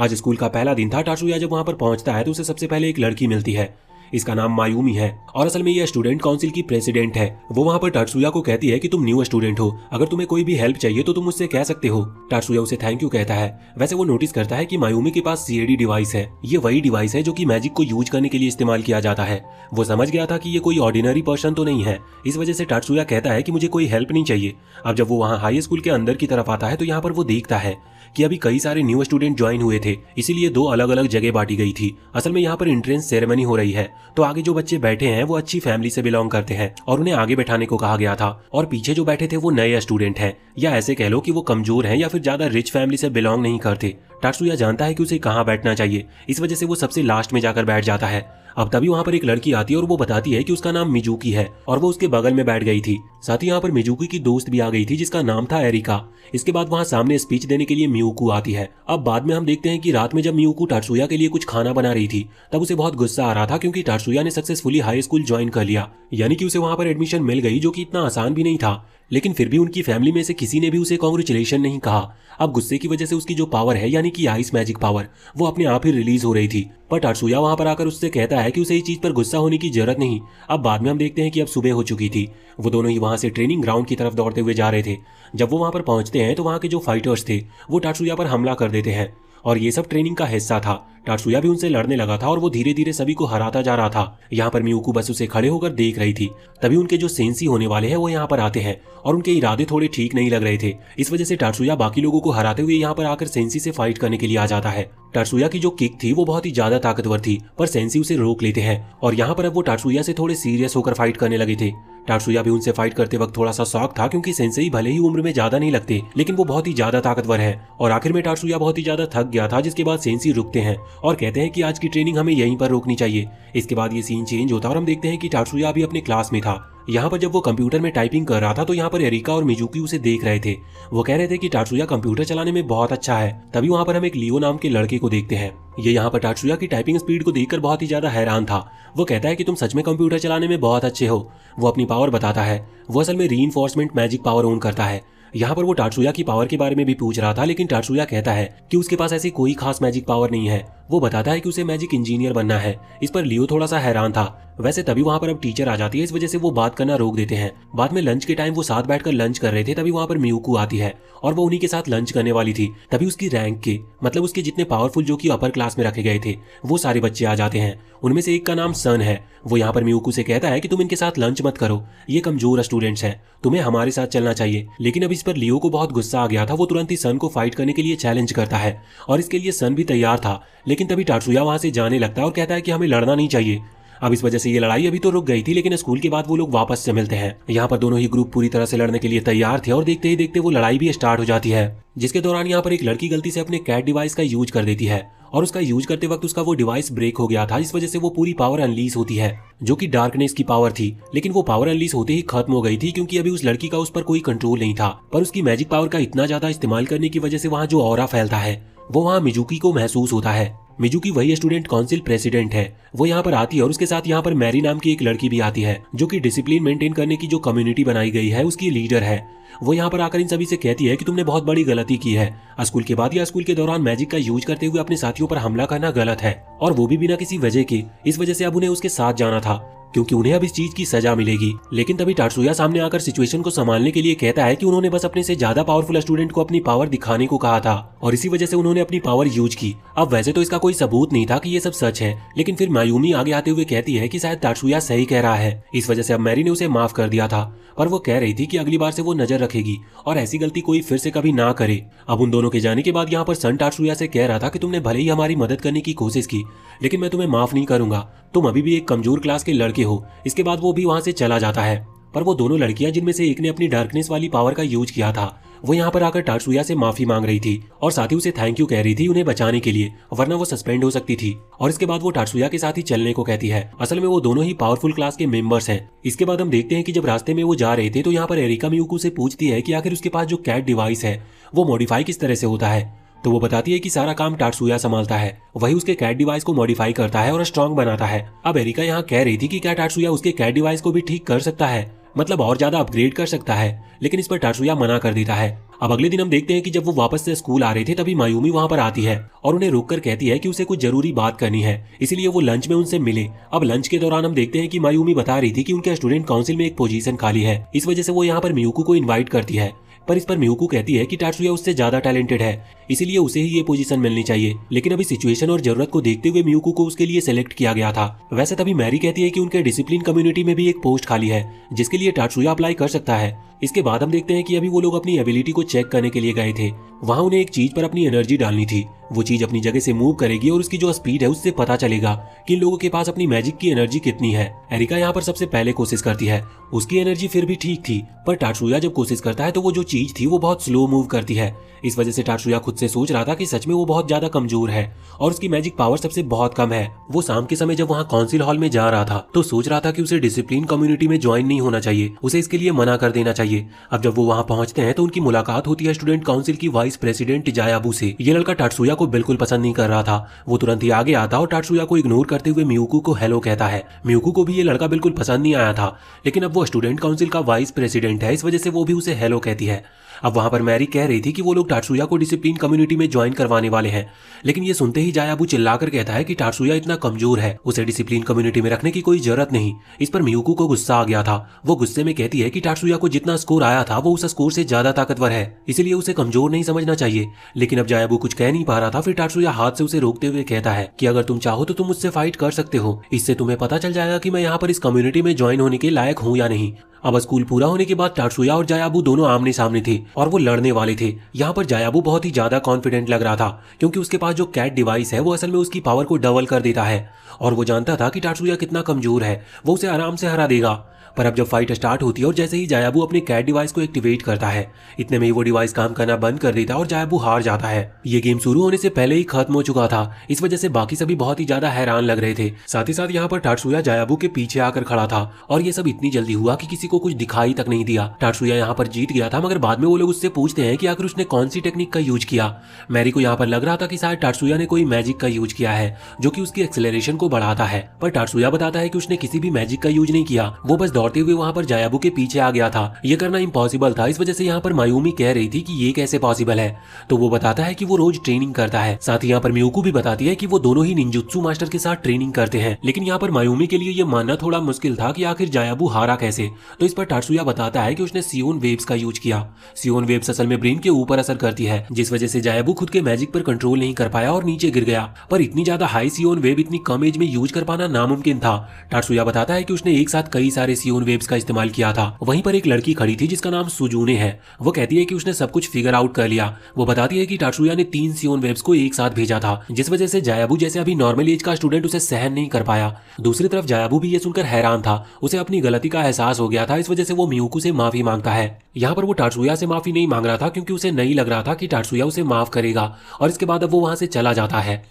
आज स्कूल का पहला दिन था। टाटसुया जब वहां पर पहुंचता है तो उसे सबसे पहले एक लड़की मिलती है। इसका नाम मायूमी है और असल में यह स्टूडेंट काउंसिल की प्रेसिडेंट है। वो वहाँ पर टाटसुया को कहती है कि तुम न्यू स्टूडेंट हो, अगर तुम्हें कोई भी हेल्प चाहिए तो तुम मुझसे कह सकते हो। टाटसुया उसे थैंक यू कहता है। वैसे वो नोटिस करता है कि मायूमी के पास सीएडी डिवाइस है। ये वही डिवाइस है जो कि मैजिक को यूज करने के लिए इस्तेमाल किया जाता है। वो समझ गया था कि ये कोई ऑर्डिनरी पर्सन तो नहीं है, इस वजह से टाटसुया कहता है कि मुझे कोई हेल्प नहीं चाहिए। अब जब वो वहाँ हाई स्कूल के अंदर की तरफ आता है तो यहाँ पर वो देखता है कि अभी कई सारे न्यू स्टूडेंट ज्वाइन हुए थे, इसीलिए दो अलग अलग जगह बांटी गई थी। असल में यहाँ पर एंट्रेंस सेरेमनी हो रही है, तो आगे जो बच्चे बैठे हैं वो अच्छी फैमिली से बिलोंग करते हैं और उन्हें आगे बैठाने को कहा गया था, और पीछे जो बैठे थे वो नए स्टूडेंट हैं, या ऐसे कह लो कि वो कमजोर हैं या फिर ज्यादा रिच फैमिली से बिलोंग नहीं करते। टाटसुया जानता है कि उसे कहाँ बैठना चाहिए, इस वजह से वो सबसे लास्ट में जाकर बैठ जाता है। अब तभी वहाँ पर एक लड़की आती है और वो बताती है कि उसका नाम मिजुकी है और वो उसके बगल में बैठ गई थी। साथ ही यहाँ पर मिजुकी की दोस्त भी आ गई थी जिसका नाम था एरिका। इसके बाद वहाँ सामने स्पीच देने के लिए मियुकू आती है। अब बाद में हम देखते हैं कि रात में जब मियुकू टाटसुया के लिए कुछ खाना बना रही थी तब उसे बहुत गुस्सा आ रहा था, क्योंकि टाटसुया ने सक्सेसफुली हाई स्कूल ज्वाइन कर लिया, यानी कि उसे वहाँ पर एडमिशन मिल गई, जो कि इतना आसान भी नहीं था। लेकिन फिर भी उनकी फैमिली में से किसी ने भी उसे कांग्रेचुलेशन नहीं कहा। अब गुस्से की वजह से उसकी जो पावर है यानी कि आइस मैजिक पावर, वो अपने आप ही रिलीज हो रही थी। पर टाटसुया वहां पर आकर उससे कहता है कि उसे इस चीज पर गुस्सा होने की जरूरत नहीं। अब बाद में हम देखते हैं कि अब सुबह हो चुकी थी। वो दोनों ही वहां से ट्रेनिंग ग्राउंड की तरफ दौड़ते हुए जा रहे थे। जब वो वहां पर पहुंचते हैं तो वहां के जो फाइटर्स थे वो टाटसुया पर हमला कर देते हैं, और ये सब ट्रेनिंग का हिस्सा था। टाटसुया भी उनसे लड़ने लगा था और वो धीरे धीरे सभी को हराता जा रहा था। यहाँ पर मियुकू बस उसे खड़े होकर देख रही थी। तभी उनके जो सेंसी होने वाले हैं वो यहाँ पर आते हैं और उनके इरादे थोड़े ठीक नहीं लग रहे थे। इस वजह से टाटसुया बाकी लोगों को हराते हुए यहाँ पर आकर सेंसी से फाइट करने के लिए आ जाता है। टाटसुया की जो किक थी वो बहुत ही ज्यादा ताकतवर थी, पर सेंसी उसे रोक लेते हैं और यहाँ पर अब वो टाटसुया से थोड़े सीरियस होकर फाइट करने लगे थे। टाटसुया भी उनसे फाइट करते वक्त थोड़ा सा शॉक था, क्योंकि सेंसेई भले ही उम्र में ज्यादा नहीं लगते लेकिन वो बहुत ही ज्यादा ताकतवर है। और आखिर में टाटसुया बहुत ही ज्यादा थक गया था, जिसके बाद सेंसी रुकते हैं और कहते हैं कि आज की ट्रेनिंग हमें यहीं पर रोकनी चाहिए। इसके बाद ये सीन चेंज होता और हम देखते हैं कि टाटसुया भी अपने क्लास में था। यहाँ पर जब वो कंप्यूटर में टाइपिंग कर रहा था तो यहाँ पर एरिका और मिजुकी उसे देख रहे थे। वो कह रहे थे कि टाटसुया कंप्यूटर चलाने में बहुत अच्छा है। तभी वहाँ पर हम एक लियो नाम के लड़के को देखते हैं। ये यहाँ पर टाटसुया की टाइपिंग स्पीड को देखकर बहुत ही ज्यादा हैरान था। वो कहता है कि तुम सच में कंप्यूटर चलाने में बहुत अच्छे हो। वो अपनी पावर बताता है। वो असल में रीइंफोर्समेंट मैजिक पावर ओन करता है। यहाँ पर वो टाटसुया की पावर के बारे में भी पूछ रहा था, लेकिन टाटसुया कहता है कि उसके पास ऐसी कोई खास मैजिक पावर नहीं है। वो बताता है कि उसे मैजिक इंजीनियर बनना है। इस पर लियो थोड़ा सा हैरान था। वैसे तभी वहाँ पर अब टीचर आ जाती है, इस वजह से वो बात करना रोक देते हैं। बाद में लंच के टाइम वो साथ बैठकर लंच कर रहे थे, तभी वहाँ पर मियुकू आती है और वो उन्हीं के साथ लंच करने वाली थी। तभी उसकी रैंक के मतलब उसके जितने पावरफुल जो कि अपर क्लास में रखे गए थे वो सारे बच्चे आ जाते हैं। उनमें से एक का नाम सन है। वो यहाँ पर मियुकू से कहता है कि तुम इनके साथ लंच मत करो, ये कमजोर स्टूडेंट्स हैं, तुम्हें हमारे साथ चलना चाहिए। लेकिन अब इस पर लियो को बहुत गुस्सा आ गया था। वो तुरंत ही सन को फाइट करने के लिए चैलेंज करता है और इसके लिए सन भी तैयार था। लेकिन तभी टाटसुया वहां से जाने लगता है और कहता है कि हमें लड़ना नहीं चाहिए। अब इस वजह से ये लड़ाई अभी तो रुक गई थी, लेकिन स्कूल के बाद वो लोग वापस से मिलते हैं। यहाँ पर दोनों ही ग्रुप पूरी तरह से लड़ने के लिए तैयार थे और देखते ही देखते वो लड़ाई भी स्टार्ट हो जाती है, जिसके दौरान यहाँ पर एक लड़की गलती से अपने कैट डिवाइस का यूज कर देती है और उसका यूज करते वक्त उसका वो डिवाइस ब्रेक हो गया था। इस वजह से वो पूरी पावर अनलीज होती है, जो कि डार्कनेस की पावर थी। लेकिन वो पावर अनलीज होते ही खत्म हो गई थी, क्योंकि अभी उस लड़की का उस पर कोई कंट्रोल नहीं था। पर उसकी मैजिक पावर का इतना ज्यादा इस्तेमाल करने की वजह से वहाँ जो ऑरा फैलता है वो वहाँ मिजुकी को महसूस होता है। मिजुकी वही स्टूडेंट काउंसिल प्रेसिडेंट है। वो यहाँ पर आती है और उसके साथ यहाँ पर मैरी नाम की एक लड़की भी आती है, जो कि डिसिप्लिन मेंटेन करने की जो कम्युनिटी बनाई गई है उसकी लीडर है। वो यहाँ पर आकर इन सभी से कहती है कि तुमने बहुत बड़ी गलती की है। स्कूल के बाद या स्कूल के दौरान मैजिक का यूज करते हुए अपने साथियों पर हमला करना गलत है, और वो भी बिना किसी वजह के। इस वजह से अब उन्हें उसके साथ जाना था, क्योंकि उन्हें अब इस चीज की सजा मिलेगी। लेकिन तभी टाटसुया सामने आकर सिचुएशन को संभालने के लिए कहता है कि उन्होंने बस अपने से ज्यादा पावरफुल स्टूडेंट को अपनी पावर दिखाने को कहा था और इसी वजह से उन्होंने अपनी पावर यूज की। अब वैसे तो इसका कोई सबूत नहीं था कि ये सब सच है, लेकिन फिर मायूमी आगे आते हुए कहती है कि शायद टाटसुया सही कह रहा है। इस वजह से अब मैरी ने उसे माफ कर दिया था, पर वो कह रही थी कि अगली बार से वो नजर रखेगी और ऐसी गलती कोई फिर से कभी ना करे। अब उन दोनों के जाने के बाद यहाँ पर सन टाटसुया से कह रहा था कि तुमने भले ही हमारी मदद करने की कोशिश की, लेकिन मैं तुम्हें माफ नहीं करूंगा। तुम अभी भी एक कमजोर क्लास के लड़के हो। इसके बाद वो भी वहां से चला जाता है। पर वो दोनों लड़कियां जिनमें से एक ने अपनी डार्कनेस वाली पावर का यूज किया था, वो यहाँ पर आकर टाटसुया से माफी मांग रही थी और साथ ही उसे थैंक यू कह रही थी उन्हें बचाने के लिए, वरना वो सस्पेंड हो सकती थी। और इसके बाद वो टाटसुया के साथ ही चलने को कहती है। असल में वो दोनों ही पावरफुल क्लास के मेंबर्स हैं। इसके बाद हम देखते हैं कि जब रास्ते में वो जा रहे थे तो यहाँ पर एरिका मियुकू से पूछती है कि आखिर उसके पास जो कैट डिवाइस है वो मॉडिफाई किस तरह से होता है। तो वो बताती है कि सारा काम टाटसुया संभालता है, वही उसके कैट डिवाइस को मॉडिफाई करता है और स्ट्रॉन्ग बनाता है। अब एरिका यहाँ कह रही थी कि क्या टाटसुया उसके कैट डिवाइस को भी ठीक कर सकता है। मतलब और ज्यादा अपग्रेड कर सकता है, लेकिन इस पर टात्सुया मना कर देता है। अब अगले दिन हम देखते हैं कि जब वो वापस से स्कूल आ रहे थे तभी मायूमी वहां पर आती है और उन्हें रोककर कहती है कि उसे कुछ जरूरी बात करनी है, इसीलिए वो लंच में उनसे मिले। अब लंच के दौरान हम देखते हैं कि मायूमी बता रही थी कि उनके स्टूडेंट काउंसिल में एक पोजीशन खाली है, इस वजह से वो यहाँ पर मियुको को इन्वाइट करती है। पर इस पर मियुको कहती है कि टात्सुया उससे ज्यादा टैलेंटेड है, इसीलिए उसे ही ये पोजीशन मिलनी चाहिए। लेकिन अभी सिचुएशन और जरूरत को देखते हुए मियुको को उसके लिए सेलेक्ट किया गया था। वैसे तभी मैरी कहती है कि उनके डिसिप्लिन कम्युनिटी में भी एक पोस्ट खाली है जिसके लिए टात्सुया अप्लाई कर सकता है। इसके बाद हम देखते हैं कि अभी वो लोग अपनी एबिलिटी को चेक करने के लिए गए थे। वहां उन्हें एक चीज पर अपनी एनर्जी डालनी थी, वो चीज अपनी जगह से मूव करेगी और उसकी जो स्पीड है उससे पता चलेगा कि इन लोगों के पास अपनी मैजिक की एनर्जी कितनी है। एरिका यहाँ पर सबसे पहले कोशिश करती है, उसकी एनर्जी फिर भी ठीक थी, पर टात्सुया जब कोशिश करता है तो वो जो चीज थी वो बहुत स्लो मूव करती है। इस वजह से टात्सुया खुद से सोच रहा था कि सच में वो बहुत ज्यादा कमजोर है और उसकी मैजिक पावर सबसे बहुत कम है। वो शाम के समय जब वहाँ काउंसिल हॉल में जा रहा था तो सोच रहा था कि उसे डिसिप्लिन कम्युनिटी में ज्वाइन नहीं होना चाहिए, उसे इसके लिए मना कर देना चाहिए। अब जब वो वहाँ पहुंचते हैं तो उनकी मुलाकात होती है स्टूडेंट काउंसिल की वाइस प्रेसिडेंट जायाबू से। ये लड़का टात्सुया को बिल्कुल पसंद नहीं कर रहा था, वो तुरंत ही आगे आता और टात्सुया को इग्नोर करते हुए मियुको को हेलो कहता है। मियुको को भी ये लड़का बिल्कुल पसंद नहीं आया था, लेकिन अब वो स्टूडेंट काउंसिल का वाइस प्रेसिडेंट है, इस वजह से वो भी उसे हेलो कहती है। अब वहां पर मैरी कह रही थी कि वो लोग टात्सुया को डिसिप्लिन कम्युनिटी में ज्वाइन करवाने वाले हैं, लेकिन ये सुनते ही जायाबू चिल्लाकर कहता है कि टात्सुया इतना कमजोर है, उसे डिसिप्लिन कम्युनिटी में रखने की कोई जरूरत नहीं। इस पर मियुको को गुस्सा आ गया था, वो गुस्से में कहती है कि टात्सुया को जितना स्कोर आया था वो उस स्कोर से ज्यादा ताकतवर है, इसीलिए उसे कमजोर नहीं समझना चाहिए। लेकिन अब जायाबू कुछ कह नहीं पा रहा था, फिर टात्सुया हाथ से उसे रोकते हुए कहता है कि अगर तुम चाहो तो तुम मुझसे फाइट कर सकते हो, इससे तुम्हें पता चल जाएगा कि मैं यहाँ पर इस कम्युनिटी में ज्वाइन होने के लायक हूँ या नहीं। अब स्कूल पूरा होने के बाद टात्सुया और जायाबू दोनों आमने सामने थे और वो लड़ने वाले थे। यहाँ पर जायाबू बहुत ही ज्यादा कॉन्फिडेंट लग रहा था क्योंकि उसके पास जो कैट डिवाइस है वो असल में उसकी पावर को डबल कर देता है और वो जानता था कि टात्सुया कितना कमजोर है, वो उसे आराम से हरा देगा। पर अब जब फाइट स्टार्ट होती है और जैसे ही जायाबू अपने कैट डिवाइस को एक्टिवेट करता है, इतने में ही वो डिवाइस काम करना बंद कर देता है और जायाबू हार जाता है। ये गेम शुरू होने से पहले ही खत्म हो चुका था, इस वजह से बाकी सभी बहुत ही ज्यादा हैरान लग रहे थे। साथ ही साथ यहाँ पर टात्सुया जायाबू के पीछे आकर खड़ा था और ये सब इतनी जल्दी हुआ कि किसी को कुछ दिखाई तक नहीं दिया। टात्सुया यहाँ पर जीत गया था, मगर बाद में वो लोग उससे पूछते हैं कि आखिर उसने कौन सी टेक्निक का यूज किया। मैरी को यहाँ पर लग रहा था कि शायद टात्सुया ने कोई मैजिक का यूज किया है जो कि उसकी एक्सेलरेशन को बढ़ाता है, पर टात्सुया बताता है कि उसने किसी भी मैजिक का यूज नहीं किया, वो बस दौड़ते हुए वहाँ पर जायाबू के पीछे आ गया था। ये करना इम्पॉसिबल था, इस वजह से यहाँ पर मायूमी कह रही थी कि ये कैसे पॉसिबल है, तो वो बताता है कि वो रोज ट्रेनिंग करता है। साथ ही यहाँ पर मियुको भी बताती है कि वो दोनों ही निंजुत्सु मास्टर के साथ ट्रेनिंग करते हैं। लेकिन यहाँ पर मायूमी के लिए ये मानना थोड़ा मुश्किल था कि आखिर जायाबू हारा कैसे, तो इस पर टात्सुया बताता है कि उसने सियोन वेव्स का यूज किया। सियोन वेव्स असल में ब्रेन के ऊपर असर करती है, जिस वजह से जायाबू खुद के मैजिक पर कंट्रोल नहीं कर पाया और नीचे गिर गया। पर इतनी ज्यादा हाई सियोन वेव इतनी कम एज में यूज कर पाना नामुमकिन था। टात्सुया बताता है कि उसने एक साथ कई सारे सियोन वेव्स का इस्तेमाल किया था। वहीं पर एक लड़की खड़ी थी जिसका नाम सुजूने है, वो कहती है कि उसने सब कुछ फिगर आउट कर लिया। वो बताती है कि टात्सुया ने 3 सियोन वेव्स को एक साथ भेजा था, जिस वजह से जायाबू जैसे अभी नॉर्मल एज का स्टूडेंट उसे सहन नहीं कर पाया। दूसरी तरफ जायाबू भी ये सुनकर हैरान था, उसे अपनी गलती का एहसास हो गया था, इस वजह से वो मियुको से माफी मांगता है। यहाँ पर वो टात्सुया से माफी नहीं मांग रहा था क्योंकि उसे नहीं लग रहा था कि टात्सुया उसे माफ करेगा और इसके बाद अब वो वहां से चला जाता है।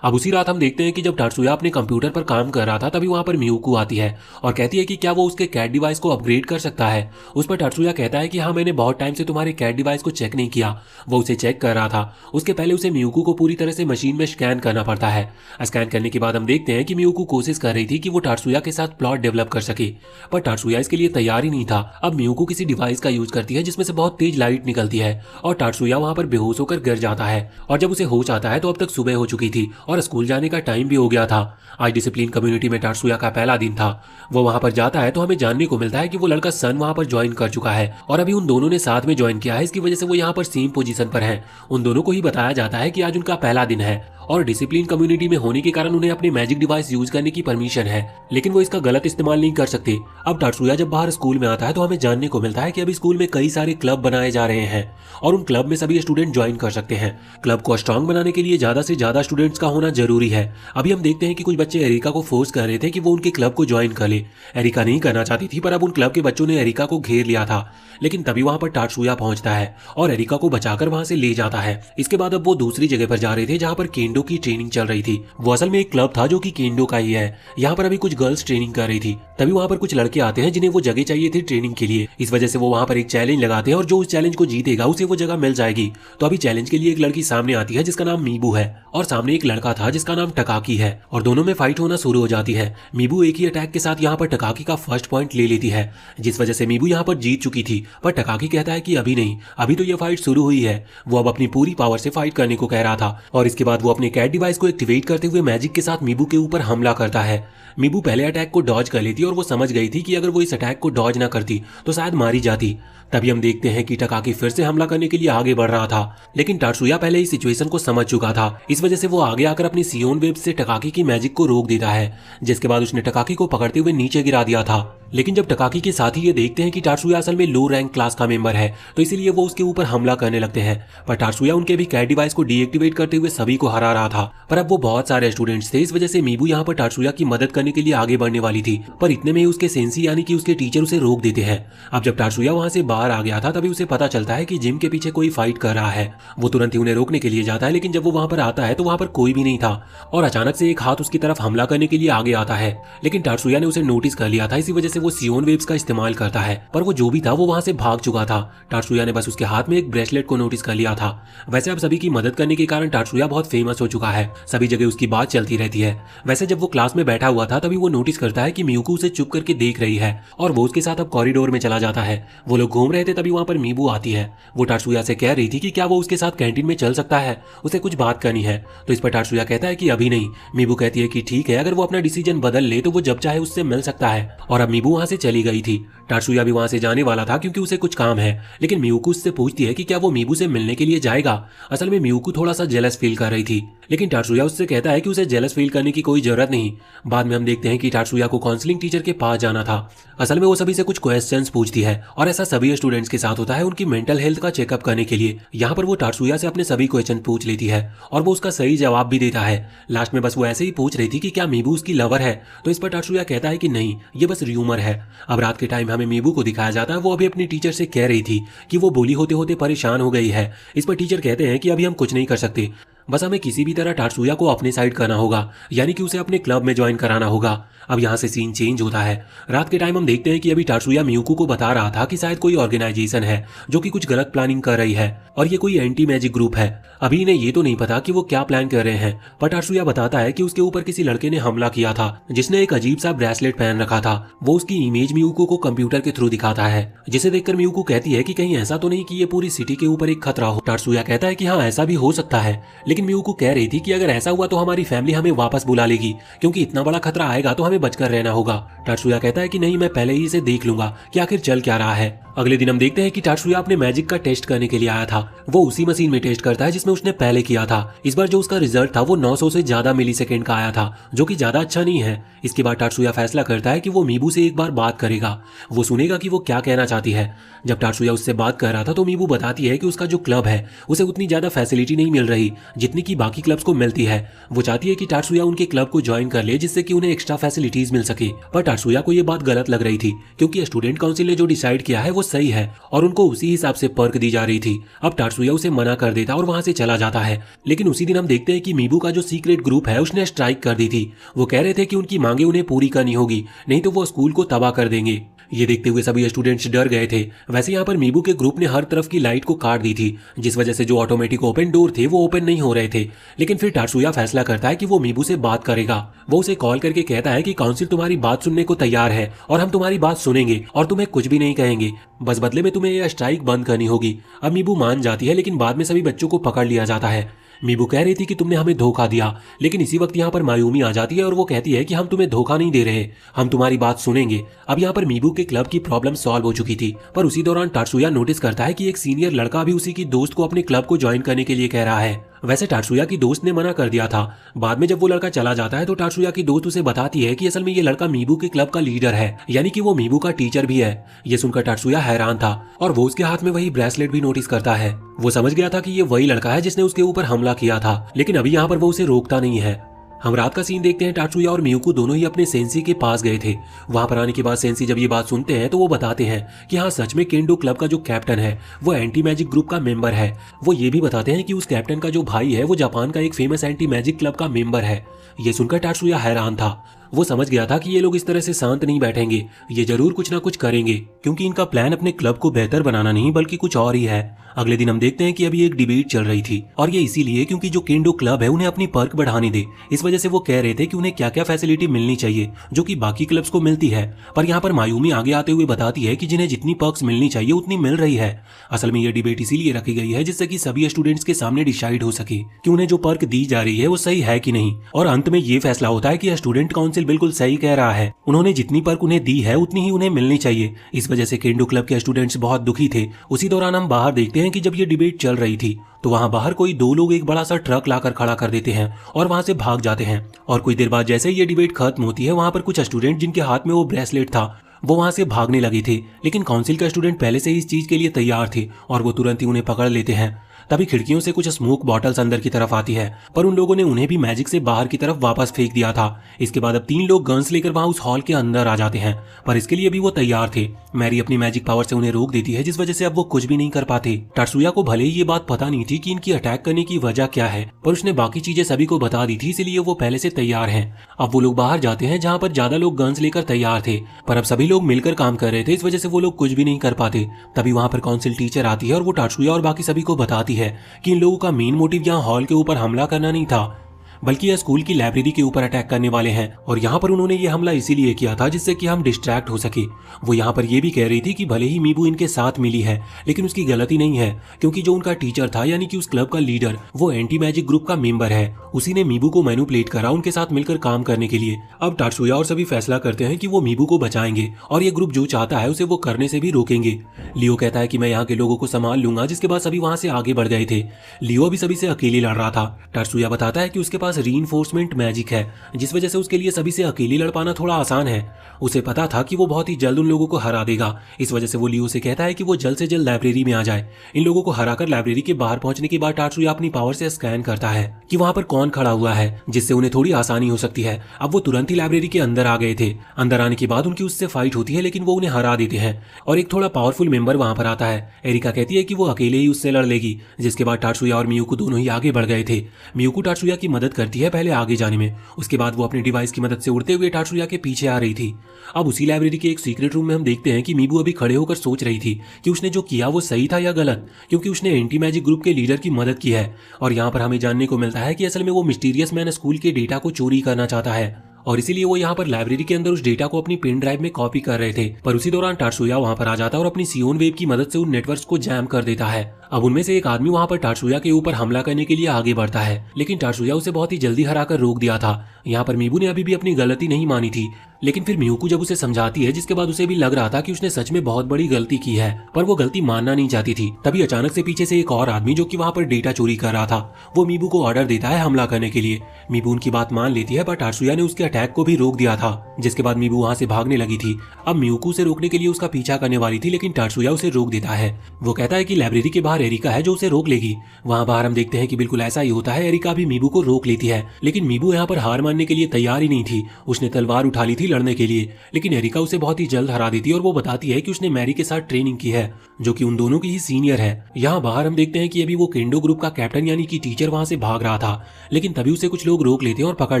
अब उसी रात हम देखते हैं कि जब टात्सुया अपने कंप्यूटर पर काम कर रहा था तभी वहां पर मियुको आती है और कहती है कि क्या वो उसके कैट डिवाइस को अपग्रेड कर सकता है। उस पर टात्सुया कहता है कि हाँ, मैंने बहुत टाइम से तुम्हारे कैट डिवाइस को चेक नहीं किया। वो उसे चेक कर रहा था, उसके पहले उसे मियुको को पूरी तरह से मशीन में स्कैन करना पड़ता है। स्कैन करने के बाद हम देखते हैं कि मियुको कोशिश कर रही थी कि वो टात्सुया के साथ प्लॉट डेवलप कर सके, पर टात्सुया इसके लिए तैयार ही नहीं था। अब मियुको किसी डिवाइस का यूज करती है जिसमें से बहुत तेज लाइट निकलती है और टात्सुया वहां पर बेहोश होकर गिर जाता है और जब उसे होश आता है तो अब तक सुबह हो चुकी थी और स्कूल जाने का टाइम भी हो गया था। आज डिसिप्लिन कम्युनिटी में टात्सुया का पहला दिन था। वो वहां पर जाता है तो हमें जानने को मिलता है कि वो लड़का सन वहां पर ज्वाइन कर चुका है और अभी उन दोनों ने साथ में ज्वाइन किया है, इसकी वजह से वो यहाँ पर सेम पोजीशन पर हैं। उन दोनों को ही बताया जाता है कि आज उनका पहला दिन है और डिसिप्लिन कम्युनिटी में होने के कारण उन्हें अपने मैजिक डिवाइस यूज करने की परमिशन है, लेकिन वो इसका गलत इस्तेमाल नहीं कर सकते। अब टात्सुया जब बाहर स्कूल में आता है तो हमें जानने को मिलता है कि अभी स्कूल में कई सारे क्लब बनाए जा रहे हैं और उन क्लब में सभी स्टूडेंट ज्वाइन कर सकते हैं। क्लब को स्ट्रांग बनाने के लिए ज्यादा से ज्यादा स्टूडेंट्स का होना जरूरी है। अभी हम देखते हैं कि कुछ बच्चे एरिका को फोर्स कर रहे थे कि वो उनके क्लब को ज्वाइन कर ले। एरिका नहीं करना चाहती थी, पर अब उन क्लब के बच्चों ने एरिका को घेर लिया था, लेकिन तभी वहां पर टात्सुया पहुंचता है और एरिका को बचाकर वहां से ले जाता है। इसके बाद अब वो दूसरी जगह पर जा रहे थे जहां पर केंडो केंडो की ट्रेनिंग चल रही थी। वो असल में एक क्लब था जो कि केंडो का ही है। यहाँ पर अभी कुछ गर्ल्स ट्रेनिंग कर रही थी। तभी वहाँ पर कुछ लड़के आते हैं जिन्हें वो जगह चाहिए थी ट्रेनिंग के लिए। इस वजह से वो वहाँ पर एक चैलेंज लगाते हैं और जो उस चैलेंज को जीतेगा उसे वो जगह मिल जाएगी। तो अभी चैलेंज के लिए एक लड़की सामने आती है जिसका नाम मीबू है और सामने एक लड़का था जिसका नाम टकाकी है और दोनों में फाइट होना शुरू हो जाती है। मीबू एक ही अटैक के साथ यहाँ पर टकाकी का फर्स्ट पॉइंट ले लेती है, जिस वजह से मीबू यहाँ पर जीत चुकी थी। पर टकाकी कहता है कि अभी नहीं, अभी तो ये फाइट शुरू हुई है। वो अब अपनी पूरी पावर से फाइट करने को कह रहा था और इसके बाद वो अपने कैट डिवाइस को एक्टिवेट करते हुए मैजिक के साथ मीबू के ऊपर हमला करता है। मीबू पहले अटैक को डॉज कर लेती और वो समझ गई थी कि अगर वो इस अटैक को डॉज ना करती तो शायद मारी जाती। तभी हम देखते हैं कि टकाकी फिर से हमला करने के लिए आगे बढ़ रहा था, लेकिन टात्सुया पहले इस सिचुएशन को समझ चुका था। इस वजह से वो आगे आकर अपनी सियोन वेब से टकाकी की मैजिक को रोक देता है, जिसके बाद उसने टकाकी को पकड़ते हुए नीचे गिरा दिया था। लेकिन जब टकाकी के साथी ये देखते हैं कि टात्सुया असल में लो रैंक क्लास का मेंबर है तो इसीलिए वो उसके ऊपर हमला करने लगते हैं। पर टात्सुया उनके भी कैट डिवाइस को डीएक्टिवेट करते हुए सभी को हरा रहा था। पर अब वो बहुत सारे स्टूडेंट्स थे, इस वजह से मीबू यहाँ पर टात्सुया की मदद करने के लिए आगे बढ़ने वाली थी। पर इतने में ही उसके सेंसी यानी कि उसके टीचर उसे रोक देते हैं। अब जब टात्सुया वहां से बाहर आ गया था तभी उसे पता चलता है कि जिम के पीछे कोई फाइट कर रहा है। वो तुरंत ही उन्हें रोकने के लिए जाता है, लेकिन जब वो वहां पर आता है तो वहां पर कोई भी नहीं था और अचानक से एक हाथ उसकी तरफ हमला करने के लिए आगे आता है। लेकिन टात्सुया ने उसे नोटिस कर लिया था, इसी वजह से वो सियोन वेव्स का इस्तेमाल करता है। पर वो जो भी था वो वहां से भाग चुका था। टात्सुया ने बस उसके हाथ में एक ब्रेसलेट को नोटिस कर लिया था। वैसे अब सभी की मदद करने के कारण टात्सुया बहुत फेमस हो चुका है, सभी जगह उसकी बात चलती रहती है। वैसे जब वो क्लास में बैठा हुआ था तभी वो नोटिस करता है कि मियुको उसे चुप करके देख रही है और वो उसके साथ अब कॉरिडोर में चला जाता है। वो लोग घूम रहे थे तभी वहां पर मीबू आती है। वो टात्सुया से कह रही थी कि क्या वो उसके साथ कैंटीन में चल सकता है, उसे कुछ बात करनी है। तो इस पर टात्सुया कहता है कि अभी नहीं। मीबू कहती है कि ठीक है, अगर वो अपना डिसीजन बदल ले तो वो जब चाहे उससे मिल सकता है। और अब मीबू वहां से चली गई थी। टात्सुया भी वहां से जाने वाला था क्योंकि उसे कुछ काम है, लेकिन मियुको उससे पूछती है कि क्या वो मीबू से मिलने के लिए जाएगा। असल में मियुको थोड़ा सा जेलस फील कर रही थी, लेकिन टात्सुया उससे कहता है कि उसे जेलस फील करने की कोई जरूरत नहीं। बाद में हम देखते हैं कि टात्सुया को काउंसलिंग टीचर के पास जाना था। असल में वो सभी से कुछ क्वेश्चंस पूछती है और ऐसा सभी स्टूडेंट्स के साथ होता है उनकी मेंटल हेल्थ का चेकअप करने के लिए। यहाँ पर वो टात्सुया से अपने सभी क्वेश्चन पूछ लेती है और वो उसका सही जवाब भी देता है। लास्ट में बस वो ऐसे ही पूछ रही थी कि क्या मीबू उसकी लवर है, तो इस पर टात्सुया कहता है कि नहीं, ये बस र्यूमर है। अब रात के टाइम हमें मीबू को दिखाया जाता है, वो अभी अपनी टीचर से कह रही थी कि वो बोली होते होते परेशान हो गई है। इस पर टीचर कहते हैं कि अभी हम कुछ नहीं कर सकते, बस हमें किसी भी तरह टात्सुया को अपने साइड करना होगा, यानी कि उसे अपने क्लब में ज्वाइन कराना होगा। अब यहाँ से सीन चेंज होता है। रात के टाइम हम देखते हैं कि अभी टात्सुया मियुको को बता रहा था कि शायद कोई ऑर्गेनाइजेशन है जो कि कुछ गलत प्लानिंग कर रही है और ये कोई एंटी मैजिक ग्रुप है। अभी इन्हें ये तो नहीं पता कि वो क्या प्लान कर रहे हैं, पर टात्सुया बताता है कि उसके ऊपर किसी लड़के ने हमला किया था जिसने एक अजीब सा ब्रेसलेट पहन रखा था। वो उसकी इमेज मियुको को कंप्यूटर के थ्रू दिखाता है, जिसे देखकर मियुको कहती है कि कहीं ऐसा तो नहीं कि ये पूरी सिटी के ऊपर एक खतरा हो। टात्सुया कहता है कि हाँ, ऐसा भी हो सकता है, लेकिन मियुको कह रही थी कि अगर ऐसा हुआ तो हमारी फैमिली हमें वापस बुला लेगी, क्योंकि इतना बड़ा खतरा आएगा तो हमें बचकर रहना होगा। टात्सुया कहता है कि नहीं, मैं पहले ही इसे देख लूंगा कि आखिर चल क्या रहा है। अगले दिन हम देखते हैं कि टात्सुया अपने मैजिक का टेस्ट करने के लिए आया था। वो उसी मशीन में टेस्ट करता है जिसमें उसने पहले किया था। इस बार जो उसका रिजल्ट था वो 900 से ज्यादा मिलीसेकंड का आया था, जो कि ज्यादा अच्छा नहीं है। इसके बाद टात्सुया फैसला करता है कि वो मीबू से एक बार बात करेगा, वो सुनेगा कि वो क्या कहना चाहती है। जब टात्सुया उससे बात कर रहा था तो मीबू बताती है कि उसका जो क्लब है उसे उतनी ज्यादा फैसिलिटी नहीं मिल रही जितनी की बाकी क्लब्स को मिलती है। वो चाहती है कि टात्सुया उनके क्लब को ज्वाइन कर ले, जिससे कि उन्हें एक्स्ट्रा फैसिलिटीज मिल सके। पर टात्सुया को ये बात गलत लग रही थी, क्योंकि स्टूडेंट काउंसिल ने जो डिसाइड किया है वो सही है और उनको उसी हिसाब से पर्क दी जा रही थी। अब टात्सुया उसे मना कर देता और वहां से चला जाता है। लेकिन उसी दिन हम देखते हैं कि मीबू का जो सीक्रेट ग्रुप है उसने स्ट्राइक कर दी थी। वो कह रहे थे कि उनकी मांगे उन्हें पूरी करनी होगी, नहीं तो वो स्कूल को तबाह कर देंगे। ये देखते हुए सभी स्टूडेंट्स डर गए थे। वैसे यहाँ पर मीबू के ग्रुप ने हर तरफ की लाइट को काट दी थी, जिस वजह से जो ऑटोमेटिक ओपन डोर थे वो ओपन नहीं हो रहे थे। लेकिन फिर टात्सुया फैसला करता है कि वो मीबू से बात करेगा। वो उसे कॉल करके कहता है कि काउंसिल तुम्हारी बात सुनने को तैयार है और हम तुम्हारी बात सुनेंगे और तुम्हें कुछ भी नहीं कहेंगे, बस बदले में तुम्हें यह स्ट्राइक बंद करनी होगी। अब मीबू मान जाती है, लेकिन बाद में सभी बच्चों को पकड़ लिया जाता है। मीबू कह रही थी कि तुमने हमें धोखा दिया, लेकिन इसी वक्त यहाँ पर मायूमी आ जाती है और वो कहती है कि हम तुम्हें धोखा नहीं दे रहे, हम तुम्हारी बात सुनेंगे। अब यहाँ पर मीबू के क्लब की प्रॉब्लम सॉल्व हो चुकी थी, पर उसी दौरान टात्सुया नोटिस करता है कि एक सीनियर लड़का भी उसी की दोस्त को अपने क्लब को ज्वाइन करने के लिए कह रहा है। वैसे टात्सुया की दोस्त ने मना कर दिया था। बाद में जब वो लड़का चला जाता है तो टात्सुया की दोस्त उसे बताती है कि असल में ये लड़का मीबू के क्लब का लीडर है, यानी कि वो मीबू का टीचर भी है। ये सुनकर टात्सुया हैरान था और वो उसके हाथ में वही ब्रेसलेट भी नोटिस करता है। वो समझ गया था कि ये वही लड़का है जिसने उसके ऊपर हमला किया था, लेकिन अभी यहाँ पर वो उसे रोकता नहीं है। हम रात का सीन देखते हैं। टात्सुया और मियुको दोनों ही अपने सेंसी के पास गए थे। वहां पर आने के बाद सेंसी जब ये बात सुनते हैं तो वो बताते हैं कि हाँ, सच में केंडो क्लब का जो कैप्टन है वो एंटी मैजिक ग्रुप का मेंबर है। वो ये भी बताते हैं कि उस कैप्टन का जो भाई है वो जापान का एक फेमस एंटी मैजिक क्लब का मेंबर है। ये सुनकर टात्सुया हैरान था। वो समझ गया था कि ये लोग इस तरह से शांत नहीं बैठेंगे, ये जरूर कुछ ना कुछ करेंगे, क्योंकि इनका प्लान अपने क्लब को बेहतर बनाना नहीं बल्कि कुछ और ही है। अगले दिन हम देखते हैं कि अभी एक डिबेट चल रही थी, और ये इसीलिए क्योंकि जो केंडो क्लब है उन्हें अपनी पर्क बढ़ाने दे। इस वजह से वो कह रहे थे कि उन्हें क्या क्या फैसिलिटी मिलनी चाहिए जो कि बाकी क्लब्स को मिलती है। पर यहाँ पर मायूमी आगे आते हुए बताती है कि जिन्हें जितनी पर्क्स मिलनी चाहिए उतनी मिल रही है। असल में ये डिबेट इसीलिए रखी गई है जिससे कि सभी स्टूडेंट्स के सामने डिसाइड हो सके कि उन्हें जो पर्क दी जा रही है वो सही है कि नहीं। और अंत में ये फैसला होता है कि स्टूडेंट काउंसिल बिल्कुल सही कह रहा है, उन्होंने जितनी पर्क उन्हें दी है उतनी ही उन्हें मिलनी चाहिए। इस वजह से केंडो क्लब के स्टूडेंट्स बहुत दुखी थे। उसी दौरान हम बाहर देखते हैं कि जब ये डिबेट चल रही थी तो वहां बाहर कोई दो लोग एक बड़ा सा ट्रक लाकर खड़ा कर देते हैं और वहां से भाग जाते हैं। और कुछ देर बाद जैसे ये डिबेट खत्म होती है, वहां पर कुछ स्टूडेंट जिनके हाथ में वो ब्रेसलेट था वो वहां से भागने लगे थे, लेकिन काउंसिल का स्टूडेंट पहले से ही इस चीज के लिए तैयार थे और वो तुरंत ही उन्हें पकड़ लेते हैं। तभी खिड़कियों से कुछ स्मोक बॉटल्स अंदर की तरफ आती है, पर उन लोगों ने उन्हें भी मैजिक से बाहर की तरफ वापस फेंक दिया था। इसके बाद अब 3 लोग गन्स लेकर वहां उस हॉल के अंदर आ जाते हैं, पर इसके लिए भी वो तैयार थे। मैरी अपनी मैजिक पावर से उन्हें रोक देती है, जिस वजह से अब वो कुछ भी नहीं कर पाते। टात्सुया को भले ही ये बात पता नहीं थी कि इनकी अटैक करने की वजह क्या है, पर उसने बाकी चीजें सभी को बता दी थी, इसलिए वो पहले से तैयार हैं। अब वो लोग बाहर जाते हैं जहाँ पर ज्यादा लोग गन्स लेकर तैयार थे, पर अब सभी लोग मिलकर काम कर रहे थे, इस वजह से वो लोग कुछ भी नहीं कर पाते। तभी वहां पर काउंसिल टीचर आती है और वो टात्सुया और बाकी सभी को बताती है कि इन लोगों का मेन मोटिव यहाँ हॉल के ऊपर हमला करना नहीं था, बल्कि यह स्कूल की लाइब्रेरी के ऊपर अटैक करने वाले हैं। और यहाँ पर उन्होंने ये हमला इसीलिए किया था जिससे कि हम डिस्ट्रैक्ट हो सके। वो यहाँ पर ये भी कह रही थी कि भले ही मीबू इनके साथ मिली है, लेकिन उसकी गलती नहीं है, क्योंकि जो उनका टीचर था यानी कि उस क्लब का लीडर वो एंटी मैजिक ग्रुप का मेंबर है। उसी ने मीबू को मैनिपुलेट करा उनके साथ मिलकर काम करने के लिए। अब टात्सुया और सभी फैसला करते हैं कि वो मीबू को बचाएंगे और ये ग्रुप जो चाहता है उसे वो करने से भी रोकेंगे। लियो कहता है कि मैं यहाँ के लोगों को संभाल लूंगा, जिसके बाद सभी वहां से आगे बढ़ गए थे। लियो भी सभी से अकेले लड़ रहा था। टात्सुया बताता है कि उसके पास रीइंफोर्समेंट मैजिक है, जिस वजह से उसके लिए सभी से अकेले लड़ पाना थोड़ा आसान है। उसे पता था कि वो बहुत ही जल्द उन लोगों को हरा देगा। इस वजह से वो लियो से कहता है कि वो जल्द से जल्द लाइब्रेरी में आ जाए। इन लोगों को हराकर लाइब्रेरी के बाहर पहुंचने के बाद टात्सुया अपनी पावर से स्कैन करता है कि वहां पर कौन खड़ा हुआ है, जिससे उन्हें थोड़ी आसानी हो सकती है। अब वो तुरंत ही लाइब्रेरी के अंदर आ गए थे। अंदर आने के बाद उनकी उससे फाइट होती है, लेकिन वो उन्हें हरा देते हैं और एक थोड़ा पावरफुल मेंबर वहां पर आता है। एरिका कहती है कि वो अकेले ही उससे लड़ लेगी, जिसके बाद टात्सुया और मियुको दोनों ही आगे बढ़ गए थे। मियुको टात्सुया की मदद करती है पहले आगे जाने में, उसके बाद वो अपने डिवाइस की मदद से उड़ते हुए टात्सुया के पीछे आ रही थी। अब उसी लाइब्रेरी के एक सीक्रेट रूम में हम देखते हैं कि मीबू अभी खड़े होकर सोच रही थी कि उसने जो किया वो सही था या गलत, क्योंकि उसने एंटी मैजिक ग्रुप के लीडर की मदद की है। और यहाँ पर हमें जानने को मिलता है कि असल में वो मिस्टीरियस मैन स्कूल के डेटा को चोरी करना चाहता है, और इसीलिए वो यहाँ पर लाइब्रेरी के अंदर उस डेटा को अपनी पेन ड्राइव में कॉपी कर रहे थे। पर उसी दौरान टात्सुया वहां पर आ जाता है और अपनी सियोन वेव की मदद से उन नेटवर्क्स को जैम कर देता है। अब उनमें से एक आदमी वहां पर टात्सुया के ऊपर हमला करने के लिए आगे बढ़ता है, लेकिन टात्सुया उसे बहुत ही जल्दी हराकर रोक दिया था। यहाँ पर मीबू ने अभी भी अपनी गलती नहीं मानी थी, लेकिन फिर मियुको जब उसे समझाती है, जिसके बाद उसे भी लग रहा था कि उसने सच में बहुत बड़ी गलती की है, पर वो गलती मानना नहीं चाहती थी। तभी अचानक से पीछे से एक और आदमी जो कि वहां पर डेटा चोरी कर रहा था, वो मीबू को ऑर्डर देता है हमला करने के लिए। मीबू उनकी बात मान लेती है, पर टात्सुया ने उसके अटैक को भी रोक दिया था, जिसके बाद मीबू वहां से भागने लगी थी। अब मियुको उसे रोकने के लिए उसका पीछा करने वाली थी, लेकिन टात्सुया उसे रोक देता है। वो कहता है कि लाइब्रेरी के बाहर एरिका है जो उसे रोक लेगी। वहां बाहर हम देखते हैं कि बिल्कुल ऐसा ही होता है, एरिका भी मीबू को रोक लेती है, लेकिन मीबू यहाँ पर हार मानने के लिए तैयार ही नहीं थी। उसने तलवार उठा ली थी लड़ने के लिए, लेकिन एरिका उसे बहुत ही जल्द हरा देती है और वो बताती है कि उसने मैरी के साथ ट्रेनिंग की है, जो कि उन दोनों की ही सीनियर है। यहाँ बाहर हम देखते हैं कि अभी वो केंडो ग्रुप का कैप्टन यानी कि टीचर वहां से भाग रहा था, लेकिन तभी उसे कुछ लोग रोक लेते हैं और पकड़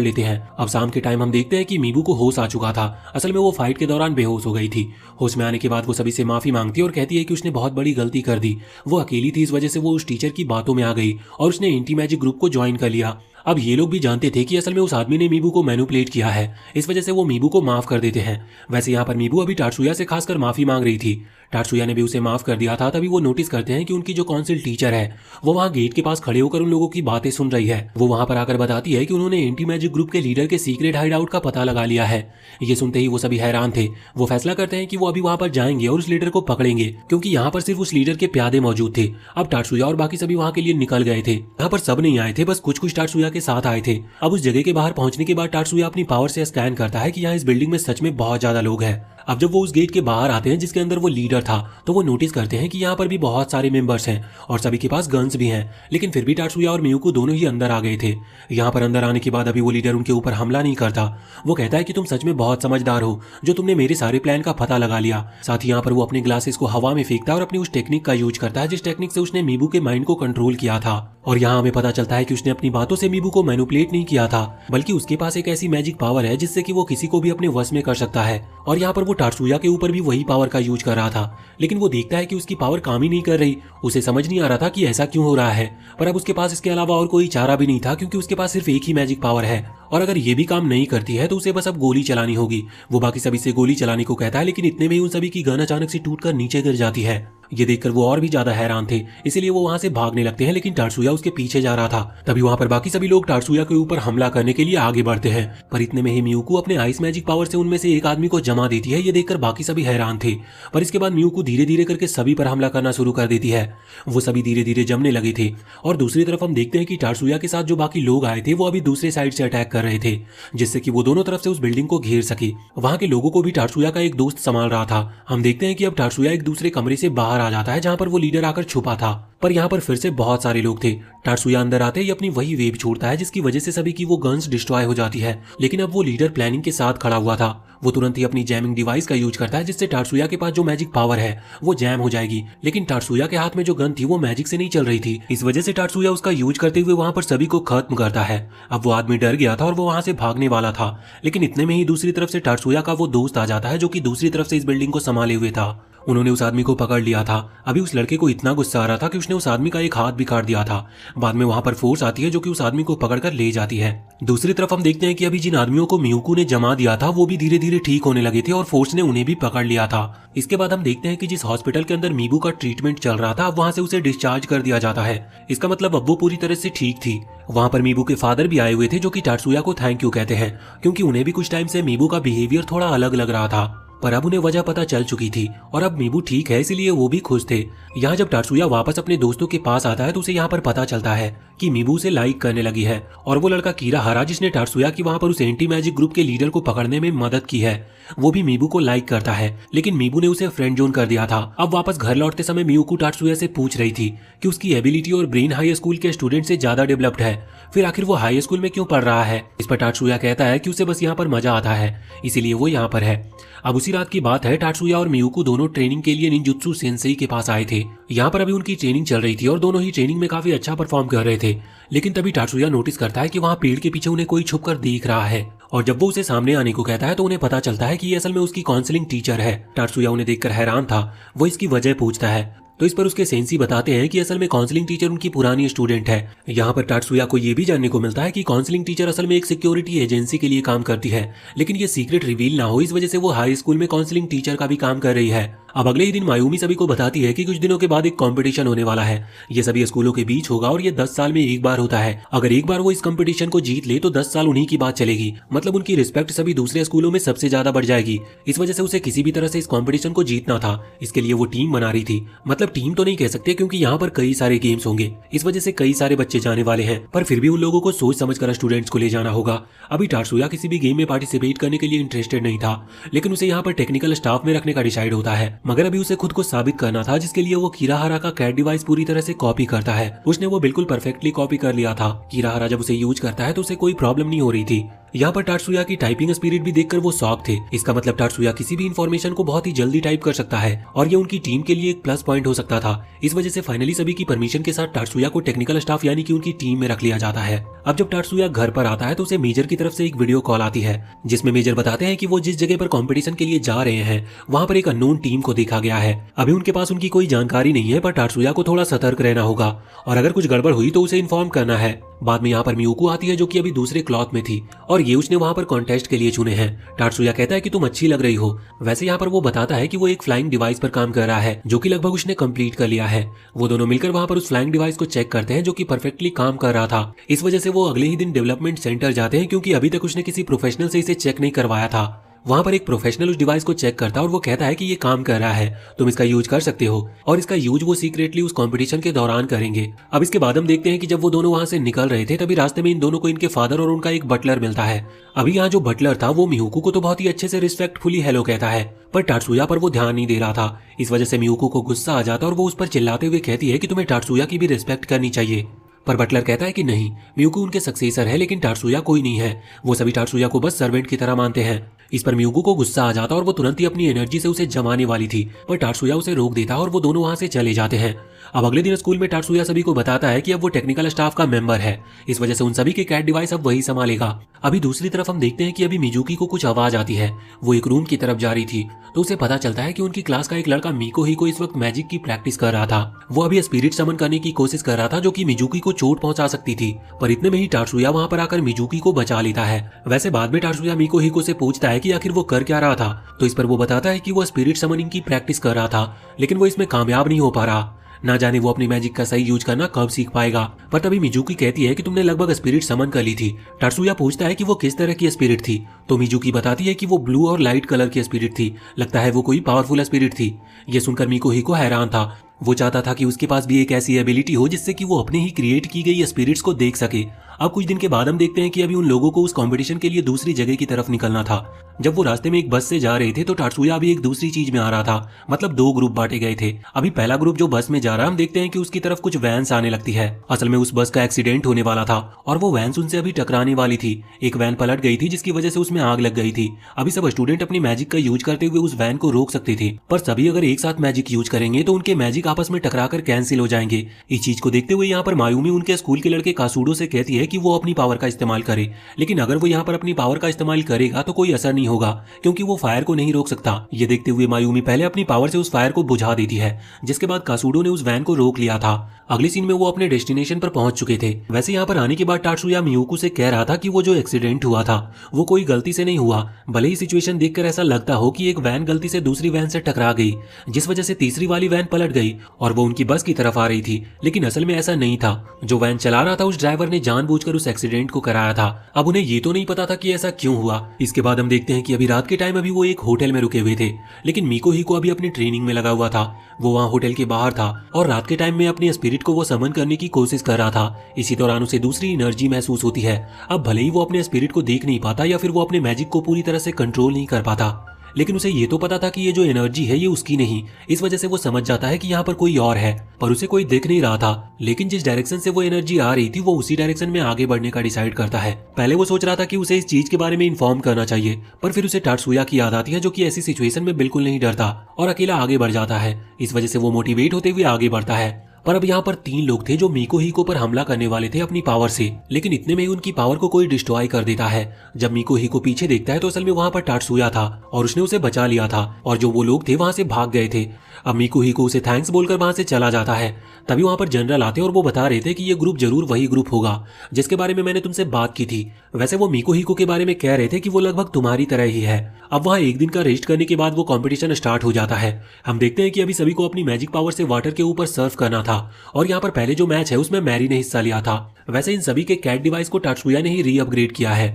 लेते हैं। अब शाम के टाइम हम देखते हैं कि मीबू को होश आ चुका था। असल में वो फाइट के दौरान बेहोश हो गई थी। होश में आने के बाद वो सभी से माफी मांगती है और कहती है कि उसने बहुत बड़ी गलती कर दी। वो अकेली थी, इस वजह से वो उस टीचर की बातों में आ गई और उसने एंटी मैजिक ग्रुप को ज्वाइन कर लिया। अब ये लोग भी जानते थे कि असल में उस आदमी ने मीबू को मैनिपुलेट किया है, इस वजह से वो मीबू को माफ कर देते हैं। वैसे यहाँ पर मीबू अभी टात्सुया से खासकर माफी मांग रही थी। टात्सुया ने भी उसे माफ कर दिया था। तभी वो नोटिस करते हैं कि उनकी जो काउंसिल टीचर है वो वहाँ गेट के पास खड़े होकर उन लोगों की बातें सुन रही है। वो वहां पर आकर बताती है कि उन्होंने एंटी मैजिक ग्रुप के लीडर के सीक्रेट हाइड आउट का पता लगा लिया है। ये सुनते ही वो सभी हैरान थे। वो फैसला करते हैं कि वो अभी वहां पर जाएंगे और उस लीडर को पकड़ेंगे, क्योंकि यहाँ पर सिर्फ उस लीडर के प्यादे मौजूद थे। अब टात्सुया और बाकी सभी वहां के लिए निकल गए थे। यहाँ पर सब नहीं आए थे, बस कुछ टात्सुया के साथ आए थे। अब उस जगह के बाहर पहुंचने के बाद टात्सुया अपनी पावर से स्कैन करता है कि यहाँ इस बिल्डिंग में सच में बहुत ज्यादा लोग हैं। अब जब वो उस गेट के बाहर आते हैं जिसके अंदर वो लीडर था, तो वो नोटिस करते हैं कि यहाँ पर भी बहुत सारे मेंबर्स हैं और सभी के पास गन्स भी हैं, लेकिन फिर भी टाटसुया और मियुको दोनों ही अंदर आ गए थे। यहाँ पर अंदर आने के बाद अभी वो लीडर उनके ऊपर हमला नहीं करता। वो कहता है कि तुम सच में बहुत समझदार हो जो तुमने मेरे सारे प्लान का पता लगा लिया। साथ ही यहाँ पर वो अपने ग्लासेस को हवा में फेंकता है और अपनी उस टेक्निक का यूज करता है जिस टेक्निक से उसने मीबू के माइंड को कंट्रोल किया था। और यहाँ हमें पता चलता है कि उसने अपनी बातों से मीबू को मैनिपुलेट नहीं किया था, बल्कि उसके पास एक ऐसी मैजिक पावर है जिससे कि वो किसी को भी अपने वश में कर सकता है। और यहाँ पर वो टाटसुया के ऊपर भी वही पावर का यूज कर रहा था, लेकिन वो देखता है कि उसकी पावर काम ही नहीं कर रही। उसे समझ नहीं आ रहा था कि ऐसा क्यों हो रहा है, पर अब उसके पास इसके अलावा और कोई चारा भी नहीं था, क्योंकि उसके पास सिर्फ एक ही मैजिक पावर है और अगर ये भी काम नहीं करती है तो उसे बस अब गोली चलानी होगी। वो बाकी सभी से गोली चलाने को कहता है, लेकिन इतने में ही उन सभी की गन अचानक से टूटकर नीचे गिर जाती है। ये देखकर वो और भी ज्यादा हैरान थे, इसीलिए वो वहां से भागने लगते हैं, लेकिन टाटसुया उसके पीछे जा रहा था। तभी वहां पर बाकी सभी लोग टाटसुया के ऊपर हमला करने के लिए आगे बढ़ते हैं, पर इतने में ही मियुको अपने आइस मैजिक पावर से उनमें से एक आदमी को जमा देती है। ये देखकर बाकी सभी हैरान थे, पर इसके बाद मियुको धीरे धीरे करके सभी पर हमला करना शुरू कर देती है। वो सभी धीरे धीरे जमने लगे थे और दूसरी तरफ हम देखते हैं कि टाटसुया के साथ जो बाकी लोग आए थे वो अभी दूसरे साइड से अटैक कर रहे थे, जिससे कि वो दोनों तरफ से उस बिल्डिंग को घेर सके। वहां के लोगों को भी टाटसुया का एक दोस्त संभाल रहा था। हम देखते हैं कि अब टाटसुया एक दूसरे कमरे से बाहर आ जाता है जहां पर वो लीडर आकर छुपा था, पर यहाँ पर फिर से बहुत सारे लोग थे। टाटसुया अंदर आते ही अपनी वही वेव छोड़ता है जिसकी वजह से सभी की वो गन्स डिस्ट्रॉय हो जाती है, लेकिन अब वो लीडर प्लानिंग के साथ खड़ा हुआ था। वो तुरंत ही अपनी जैमिंग डिवाइस का यूज करता है जिससे टाटसुया के पास जो मैजिक पावर है वो जैम हो जाएगी, लेकिन टाटसुया के हाथ में जो गन थी वो मैजिक से नहीं चल रही थी। इस वजह से टाटसुया उसका यूज करते हुए वहां पर सभी को खत्म करता है। अब वो आदमी डर गया था और वो वहां से भागने वाला था, लेकिन इतने में ही दूसरी तरफ से टाटसुया का वो दोस्त आ जाता है जो कि दूसरी तरफ से इस बिल्डिंग को संभाले हुए था। उन्होंने उस आदमी को पकड़ लिया था। अभी उस लड़के को इतना गुस्सा आ रहा था कि उसने उस आदमी का एक हाथ भी काट दिया था। बाद में वहां पर फोर्स आती है जो कि उस आदमी को पकड़कर ले जाती है। दूसरी तरफ हम देखते हैं कि अभी जिन आदमियों को मियुको ने जमा दिया था वो भी धीरे धीरे ठीक होने लगे थे और फोर्स ने उन्हें भी पकड़ लिया था। इसके बाद हम देखते हैं कि जिस हॉस्पिटल के अंदर मीबू का ट्रीटमेंट चल रहा था, अब वहां से उसे डिस्चार्ज कर दिया जाता है। इसका मतलब अब वो पूरी तरह से ठीक थी। वहां पर मीबू के फादर भी आए हुए थे जो कि टाटसुया को थैंक यू कहते हैं, क्योंकि उन्हें भी कुछ टाइम से मीबू का बिहेवियर थोड़ा अलग लग रहा था, पर अब उन्हें वजह पता चल चुकी थी और अब मीबू ठीक है, इसलिए वो भी खुश थे। यहाँ जब टाटसुया वापस अपने दोस्तों के पास आता है तो उसे यहाँ पर पता चलता है कि मीबू उसे लाइक करने लगी है, और वो लड़का कीराहारा जिसने टाटसुया की वहां पर उस एंटी मैजिक ग्रुप के लीडर को पकड़ने में मदद की है, वो भी मीबू को लाइक करता है, लेकिन मीबू ने उसे फ्रेंड जोन कर दिया था। अब वापस घर लौटते समय मियुको टाटसुया से पूछ रही थी कि उसकी एबिलिटी और ब्रेन हाई स्कूल के स्टूडेंट से ज्यादा डेवलप्ड है, फिर आखिर वो हाई स्कूल में क्यों पढ़ रहा है। इस पर टाटसुया कहता है कि उसे बस यहाँ पर मजा आता है, इसीलिए वो यहाँ पर है। अब उसी रात की बात है, टाटसुया और मियुको दोनों ट्रेनिंग के लिए निंजुत्सु सेंसेई के पास आए थे। यहाँ पर अभी उनकी ट्रेनिंग चल रही थी और दोनों ही ट्रेनिंग में काफी अच्छा परफॉर्म कर रहे थे, लेकिन तभी टाटसुया नोटिस करता है कि वहाँ पेड़ के पीछे उन्हें कोई छुपकर देख रहा है, और जब वो उसे सामने आने को कहता है तो उन्हें पता चलता है कि ये असल में उसकी काउंसलिंग टीचर है। टाटसुया उन्हें देखकर हैरान था, वो इसकी वजह पूछता है तो इस पर उसके सेंसी बताते हैं कि असल में काउंसलिंग टीचर उनकी पुरानी स्टूडेंट है। यहाँ पर टाटसुया को ये भी जानने को मिलता है कि काउंसलिंग टीचर असल में एक सिक्योरिटी एजेंसी के लिए काम करती है, लेकिन ये सीक्रेट रिवील ना हो इस वजह से वो हाई स्कूल में काउंसलिंग टीचर का भी काम कर रही है। अब अगले ही दिन मायूमी सभी को बताती है कि कुछ दिनों के बाद एक कंपटीशन होने वाला है। ये सभी स्कूलों के बीच होगा और ये 10 साल में एक बार होता है। अगर एक बार वो इस कंपटीशन को जीत ले तो 10 साल उन्हीं की बात चलेगी, मतलब उनकी रिस्पेक्ट सभी दूसरे स्कूलों में सबसे ज्यादा बढ़ जाएगी। इस वजह से उसे किसी भी तरह से इस कंपटीशन को जीतना था, इसके लिए वो टीम बना रही थी। मतलब टीम तो नहीं कह सकते क्योंकि यहाँ पर कई सारे गेम्स होंगे, इस वजह से कई सारे बच्चे जाने वाले हैं, पर फिर भी उन लोगों को सोच समझकर स्टूडेंट्स को ले जाना होगा। अभी टाटसुया किसी भी गेम में पार्टिसिपेट करने के लिए इंटरेस्टेड नहीं था, लेकिन उसे यहाँ पर टेक्निकल स्टाफ में रखने का डिसाइड होता है, मगर अभी उसे खुद को साबित करना था, जिसके लिए वो कीराहारा का कैट डिवाइस पूरी तरह से कॉपी करता है। उसने वो बिल्कुल परफेक्टली कॉपी कर लिया था। कीराहारा जब उसे यूज करता है तो उसे कोई प्रॉब्लम नहीं हो रही थी। यहाँ पर टाटसुया की टाइपिंग स्पीड भी देखकर वो शॉक थे। इसका मतलब टाटसुया किसी भी इंफॉर्मेशन को बहुत ही जल्दी टाइप कर सकता है और ये उनकी टीम के लिए एक प्लस पॉइंट हो सकता था। इस वजह से फाइनली सभी की परमिशन के साथ टाटसुया को टेक्निकल स्टाफ यानी कि उनकी टीम में रख लिया जाता है। अब जब टाटसुया घर पर आता है तो उसे मेजर की तरफ से एक वीडियो कॉल आती है, जिसमें मेजर बताते हैं कि वो जिस जगह पर कंपटीशन के लिए जा रहे हैं वहाँ पर एक अननोन टीम को देखा गया है। अभी उनके पास उनकी कोई जानकारी नहीं है, पर टाटसुया को थोड़ा सतर्क रहना होगा और अगर कुछ गड़बड़ हुई तो उसे इन्फॉर्म करना है। बाद में यहाँ पर मियुको आती है जो कि अभी दूसरे क्लॉथ में थी और ये उसने वहाँ पर कॉन्टेस्ट के लिए चुने हैं। टाटसुया कहता है कि तुम अच्छी लग रही हो। वैसे यहाँ पर वो बताता है कि वो एक फ्लाइंग डिवाइस पर काम कर रहा है जो कि लगभग उसने कंप्लीट कर लिया है। वो दोनों मिलकर वहाँ पर उस फ्लाइंग डिवाइस को चेक करते हैं जो कि परफेक्टली काम कर रहा था। इस वजह से वो अगले ही दिन डेवलपमेंट सेंटर जाते हैं क्योंकि अभी तक उसने किसी प्रोफेशनल से इसे चेक नहीं करवाया था। वहाँ पर एक प्रोफेशनल उस डिवाइस को चेक करता है और वो कहता है कि ये काम कर रहा है, तुम इसका यूज कर सकते हो, और इसका यूज वो सीक्रेटली उस कंपटीशन के दौरान करेंगे। अब इसके बाद हम देखते हैं कि जब वो दोनों वहाँ से निकल रहे थे तभी रास्ते में इन दोनों को इनके फादर और उनका एक बटलर मिलता है। अभी यहाँ जो बटलर था वो मियुको को तो बहुत ही अच्छे से रिस्पेक्टफुली हेलो कहता है, पर टात्सुया पर वो ध्यान नहीं दे रहा था। इस वजह से मियुको को गुस्सा आ जाता है और वो उस पर चिल्लाते हुए कहती है कि तुम्हें टात्सुया की भी रिस्पेक्ट करनी चाहिए। पर बटलर कहता है कि नहीं, मियुको उनके सक्सेसर है लेकिन टात्सुया कोई नहीं है, वो सभी टात्सुया को बस सर्वेंट की तरह मानते हैं। इस पर मियुको को गुस्सा आ जाता और वो तुरंत ही अपनी एनर्जी से उसे जमाने वाली थी, पर टात्सुया उसे रोक देता और वो दोनों वहां से चले जाते हैं। अब अगले दिन स्कूल में टात्सुया सभी को बताता है कि अब वो टेक्निकल स्टाफ का मेंबर है, इस वजह से उन सभी के कैट डिवाइस अब वही संभालेगा। अभी दूसरी तरफ हम देखते हैं कि अभी मिजुकी को कुछ आवाज आती है, वो एक रूम की तरफ जा रही थी तो उसे पता चलता है कि उनकी क्लास का एक लड़का मीको ही को इस वक्त मैजिक की प्रैक्टिस कर रहा था। वो अभी स्पिरिट समन करने की कोशिश कर रहा था जो कि मिजुकी को चोट पहुंचा सकती थी, पर इतने में ही टात्सुया वहां पर आकर मिजुकी को बचा लेता है। वैसे बाद में टात्सुया मीको हिको से पूछता है कि आखिर वो कर क्या रहा था, तो इस पर वो बताता है कि वो स्पिरिट समनिंग की प्रैक्टिस कर रहा था लेकिन वो इसमें कामयाब नहीं हो पा रहा। ना जाने वो अपनी मैजिक का सही यूज करना कब सीख पाएगा। पर तभी मिजुकी कहती है कि तुमने लगभग स्पिरिट समन कर ली थी। टात्सुया पूछता है कि वो किस तरह की स्पिरिट थी, तो मिजुकी बताती है कि वो ब्लू और लाइट कलर की स्पिरिट थी, लगता है वो कोई पावरफुल स्पिरिट थी। ये सुनकर मिको हिको हैरान था, वो चाहता था कि उसके पास भी एक ऐसी एबिलिटी हो जिससे कि वो अपने ही क्रिएट की गई स्पिरिट्स को देख सके। अब कुछ दिन के बाद हम देखते हैं कि अभी उन लोगों को उस कंपटीशन के लिए दूसरी जगह की तरफ निकलना था। जब वो रास्ते में एक बस से जा रहे थे तो टात्सुया अभी एक दूसरी चीज में आ रहा था, मतलब दो ग्रुप बांटे गए थे। अभी पहला ग्रुप जो बस में जा रहा है, हम देखते हैं कि उसकी तरफ कुछ वैन्स आने लगती है। असल में उस बस का एक्सीडेंट होने वाला था और वो वैन्स उनसे अभी टकराने वाली थी। एक वैन पलट गई थी जिसकी वजह से उसमें आग लग गई थी। अभी सब स्टूडेंट अपनी मैजिक का यूज करते हुए उस वैन को रोक सकते थे, पर सभी अगर एक साथ मैजिक यूज करेंगे तो उनके मैजिक आपस में टकराकर कैंसिल हो जाएंगे। इस चीज को देखते हुए यहाँ पर मायूमी उनके स्कूल के लड़के कासुडो से कहती है कि वो अपनी पावर का इस्तेमाल करे, लेकिन अगर वो यहाँ पर अपनी पावर का इस्तेमाल करेगा तो कोई असर नहीं होगा क्योंकि वो फायर को नहीं रोक सकता। ये देखते हुए मायूमी पहले अपनी पावर से उस फायर को बुझा देती है, जिसके बाद कासुडो ने उस वैन को रोक लिया था। अगली सीन में वो अपने डेस्टिनेशन पर पहुंच चुके थे। वैसे यहाँ पर आने के बाद टात्सुया मियुको से कह रहा था कि वो जो एक्सीडेंट हुआ था वो कोई गलती से नहीं हुआ, भले ही सिचुएशन देखकर ऐसा लगता हो कि एक वैन गलती से दूसरी वैन से टकरा गई जिस वजह से तीसरी वाली वैन पलट गई और वो उनकी बस की तरफ आ रही थी, लेकिन असल में ऐसा नहीं था। जो वैन चला रहा था उस ड्राइवर ने जानबूझकर उस एक्सीडेंट को कराया था। अब उन्हें ये तो नहीं पता था कि ऐसा क्यों हुआ। इसके बाद हम देखते हैं कि अभी रात के टाइम अभी वो एक होटल में रुके हुए थे, लेकिन मिको हिको अभी अपनी ट्रेनिंग में लगा हुआ था। वो वहाँ होटल के बाहर था और रात के टाइम में अपनी स्पिरिट को वो समन करने की कोशिश कर रहा था। इसी दौरान उसे दूसरी एनर्जी महसूस होती है। अब भले ही वो अपने स्पिरिट को देख नहीं पाता या फिर वो अपने मैजिक को पूरी तरह से कंट्रोल नहीं कर पाता, लेकिन उसे ये तो पता था कि ये जो एनर्जी है ये उसकी नहीं। इस वजह से वो समझ जाता है कि यहाँ पर कोई और है, पर उसे कोई दिख नहीं रहा था। लेकिन जिस डायरेक्शन से वो एनर्जी आ रही थी वो उसी डायरेक्शन में आगे बढ़ने का डिसाइड करता है। पहले वो सोच रहा था कि उसे इस चीज के बारे में इन्फॉर्म करना चाहिए, पर फिर उसे टात्सुया की याद आती है जो कि ऐसी सिचुएशन में बिल्कुल नहीं डरता और अकेला आगे बढ़ जाता है। इस वजह से वो मोटिवेट होते हुए आगे बढ़ता है। पर अब यहाँ पर 3 लोग थे जो मिको हिको पर हमला करने वाले थे अपनी पावर से, लेकिन इतने में ही उनकी पावर को कोई डिस्ट्रॉय कर देता है। जब मिको हिको पीछे देखता है तो असल में वहाँ पर टात्सुया था और उसने उसे बचा लिया था और जो वो लोग थे वहाँ से भाग गए थे। अब मिको हिको उसे थैंक्स बोलकर वहाँ से चला जाता है। तभी वहाँ पर जनरल आते और वो बता रहे थे कि ये ग्रुप जरूर वही ग्रुप होगा जिसके बारे में मैंने तुमसे बात की थी। वैसे वो मिको हिको के बारे में कह रहे थे कि वो लगभग तुम्हारी तरह ही है। अब वहाँ एक दिन का रेस्ट करने के बाद वो कंपटीशन स्टार्ट हो जाता है। हम देखते हैं कि अभी सभी को अपनी मैजिक पावर से वाटर के ऊपर सर्फ करना था और यहाँ पर पहले जो मैच है उसमें मैरी ने हिस्सा लिया था। वैसे इन सभी के कैट डिवाइस को टात्सुया ने ही री अपग्रेड किया है।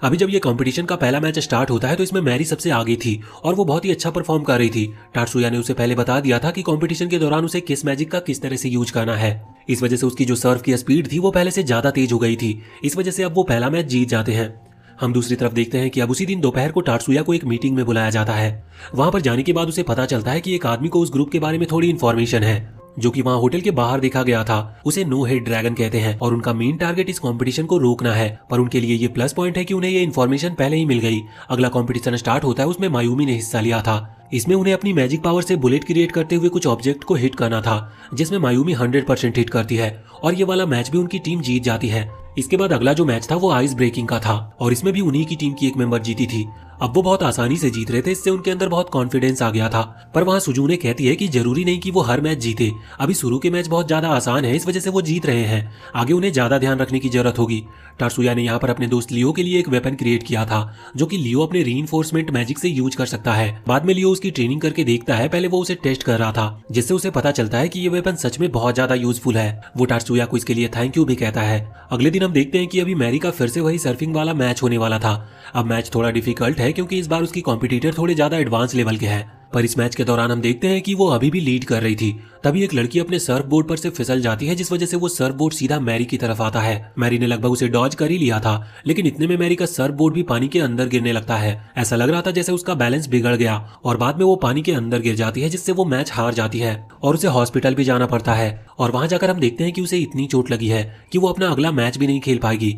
अभी जब ये कंपटीशन का पहला मैच स्टार्ट होता है तो इसमें मैरी सबसे आगे थी और वो बहुत ही अच्छा परफॉर्म कर रही थी। टात्सुया ने उसे पहले बता दिया था कि कंपटीशन के दौरान उसे किस मैजिक का किस तरह से यूज करना है। इस वजह से उसकी जो सर्व की स्पीड थी वो पहले से ज्यादा तेज हो गई थी। इस वजह से अब वो पहला मैच जीत जाते हैं। हम दूसरी तरफ देखते हैं कि अब उसी दिन दोपहर को टात्सुया को एक मीटिंग में बुलाया जाता है। वहां पर जाने के बाद उसे पता चलता है कि एक आदमी को उस ग्रुप के बारे में थोड़ी इन्फॉर्मेशन है जो कि वहाँ होटल के बाहर देखा गया था। उसे नो हेड ड्रैगन कहते हैं और उनका मेन टारगेट इस कंपटीशन को रोकना है। पर उनके लिए ये प्लस पॉइंट है कि उन्हें ये इन्फॉर्मेशन पहले ही मिल गई। अगला कंपटीशन स्टार्ट होता है, उसमें मायूमी ने हिस्सा लिया था। इसमें उन्हें अपनी मैजिक पावर से बुलेट क्रिएट करते हुए कुछ ऑब्जेक्ट को हिट करना था, जिसमें मायूमी 100% हिट करती है और ये वाला मैच भी उनकी टीम जीत जाती है। इसके बाद अगला जो मैच था वो आइस ब्रेकिंग का था और इसमें भी उन्हीं की टीम की एक मेंबर जीती थी। अब वो बहुत आसानी से जीत रहे थे, इससे उनके अंदर बहुत कॉन्फिडेंस आ गया था। पर वहाँ सुजुने कहती है कि जरूरी नहीं कि वो हर मैच जीते, अभी शुरू के मैच बहुत ज्यादा आसान है, इस वजह से वो जीत रहे हैं, आगे उन्हें ज्यादा ध्यान रखने की जरूरत होगी। टात्सुया ने यहाँ पर अपने दोस्त लियो के लिए एक वेपन क्रिएट किया था जो कि लियो अपने रीइंफोर्समेंट मैजिक से यूज कर सकता है। बाद में लियो उसकी ट्रेनिंग करके देखता है, पहले वो उसे टेस्ट कर रहा था जिससे उसे पता चलता है कि ये वेपन सच में बहुत ज्यादा यूजफुल है। वो टात्सुया को इसके लिए थैंक यू भी कहता है। अगले दिन हम देखते हैं कि अभी मैरी का फिर से वही सर्फिंग वाला मैच होने वाला था। अब मैच थोड़ा डिफिकल्ट है है क्योंकि इस बार उसकी कॉम्पिटिटर थोड़े ज्यादा एडवांस लेवल के हैं। पर इस मैच के दौरान हम देखते हैं कि वो अभी भी लीड कर रही थी। तभी एक लड़की अपने सर्फ बोर्ड पर से फिसल जाती है, जिस वजह से वो सर्फ बोर्ड सीधा मैरी की तरफ आता है। मैरी ने लगभग उसे डॉज कर ही लिया था, लेकिन इतने में मैरी का सर्फ बोर्ड भी पानी के अंदर गिरने लगता है। ऐसा लग रहा था जैसे उसका बैलेंस बिगड़ गया और बाद में वो पानी के अंदर गिर जाती है, जिससे वो मैच हार जाती है और उसे हॉस्पिटल भी जाना पड़ता है। और वहां जाकर हम देखते हैं कि उसे इतनी चोट लगी है कि वो अपना अगला मैच भी नहीं खेल पाएगी।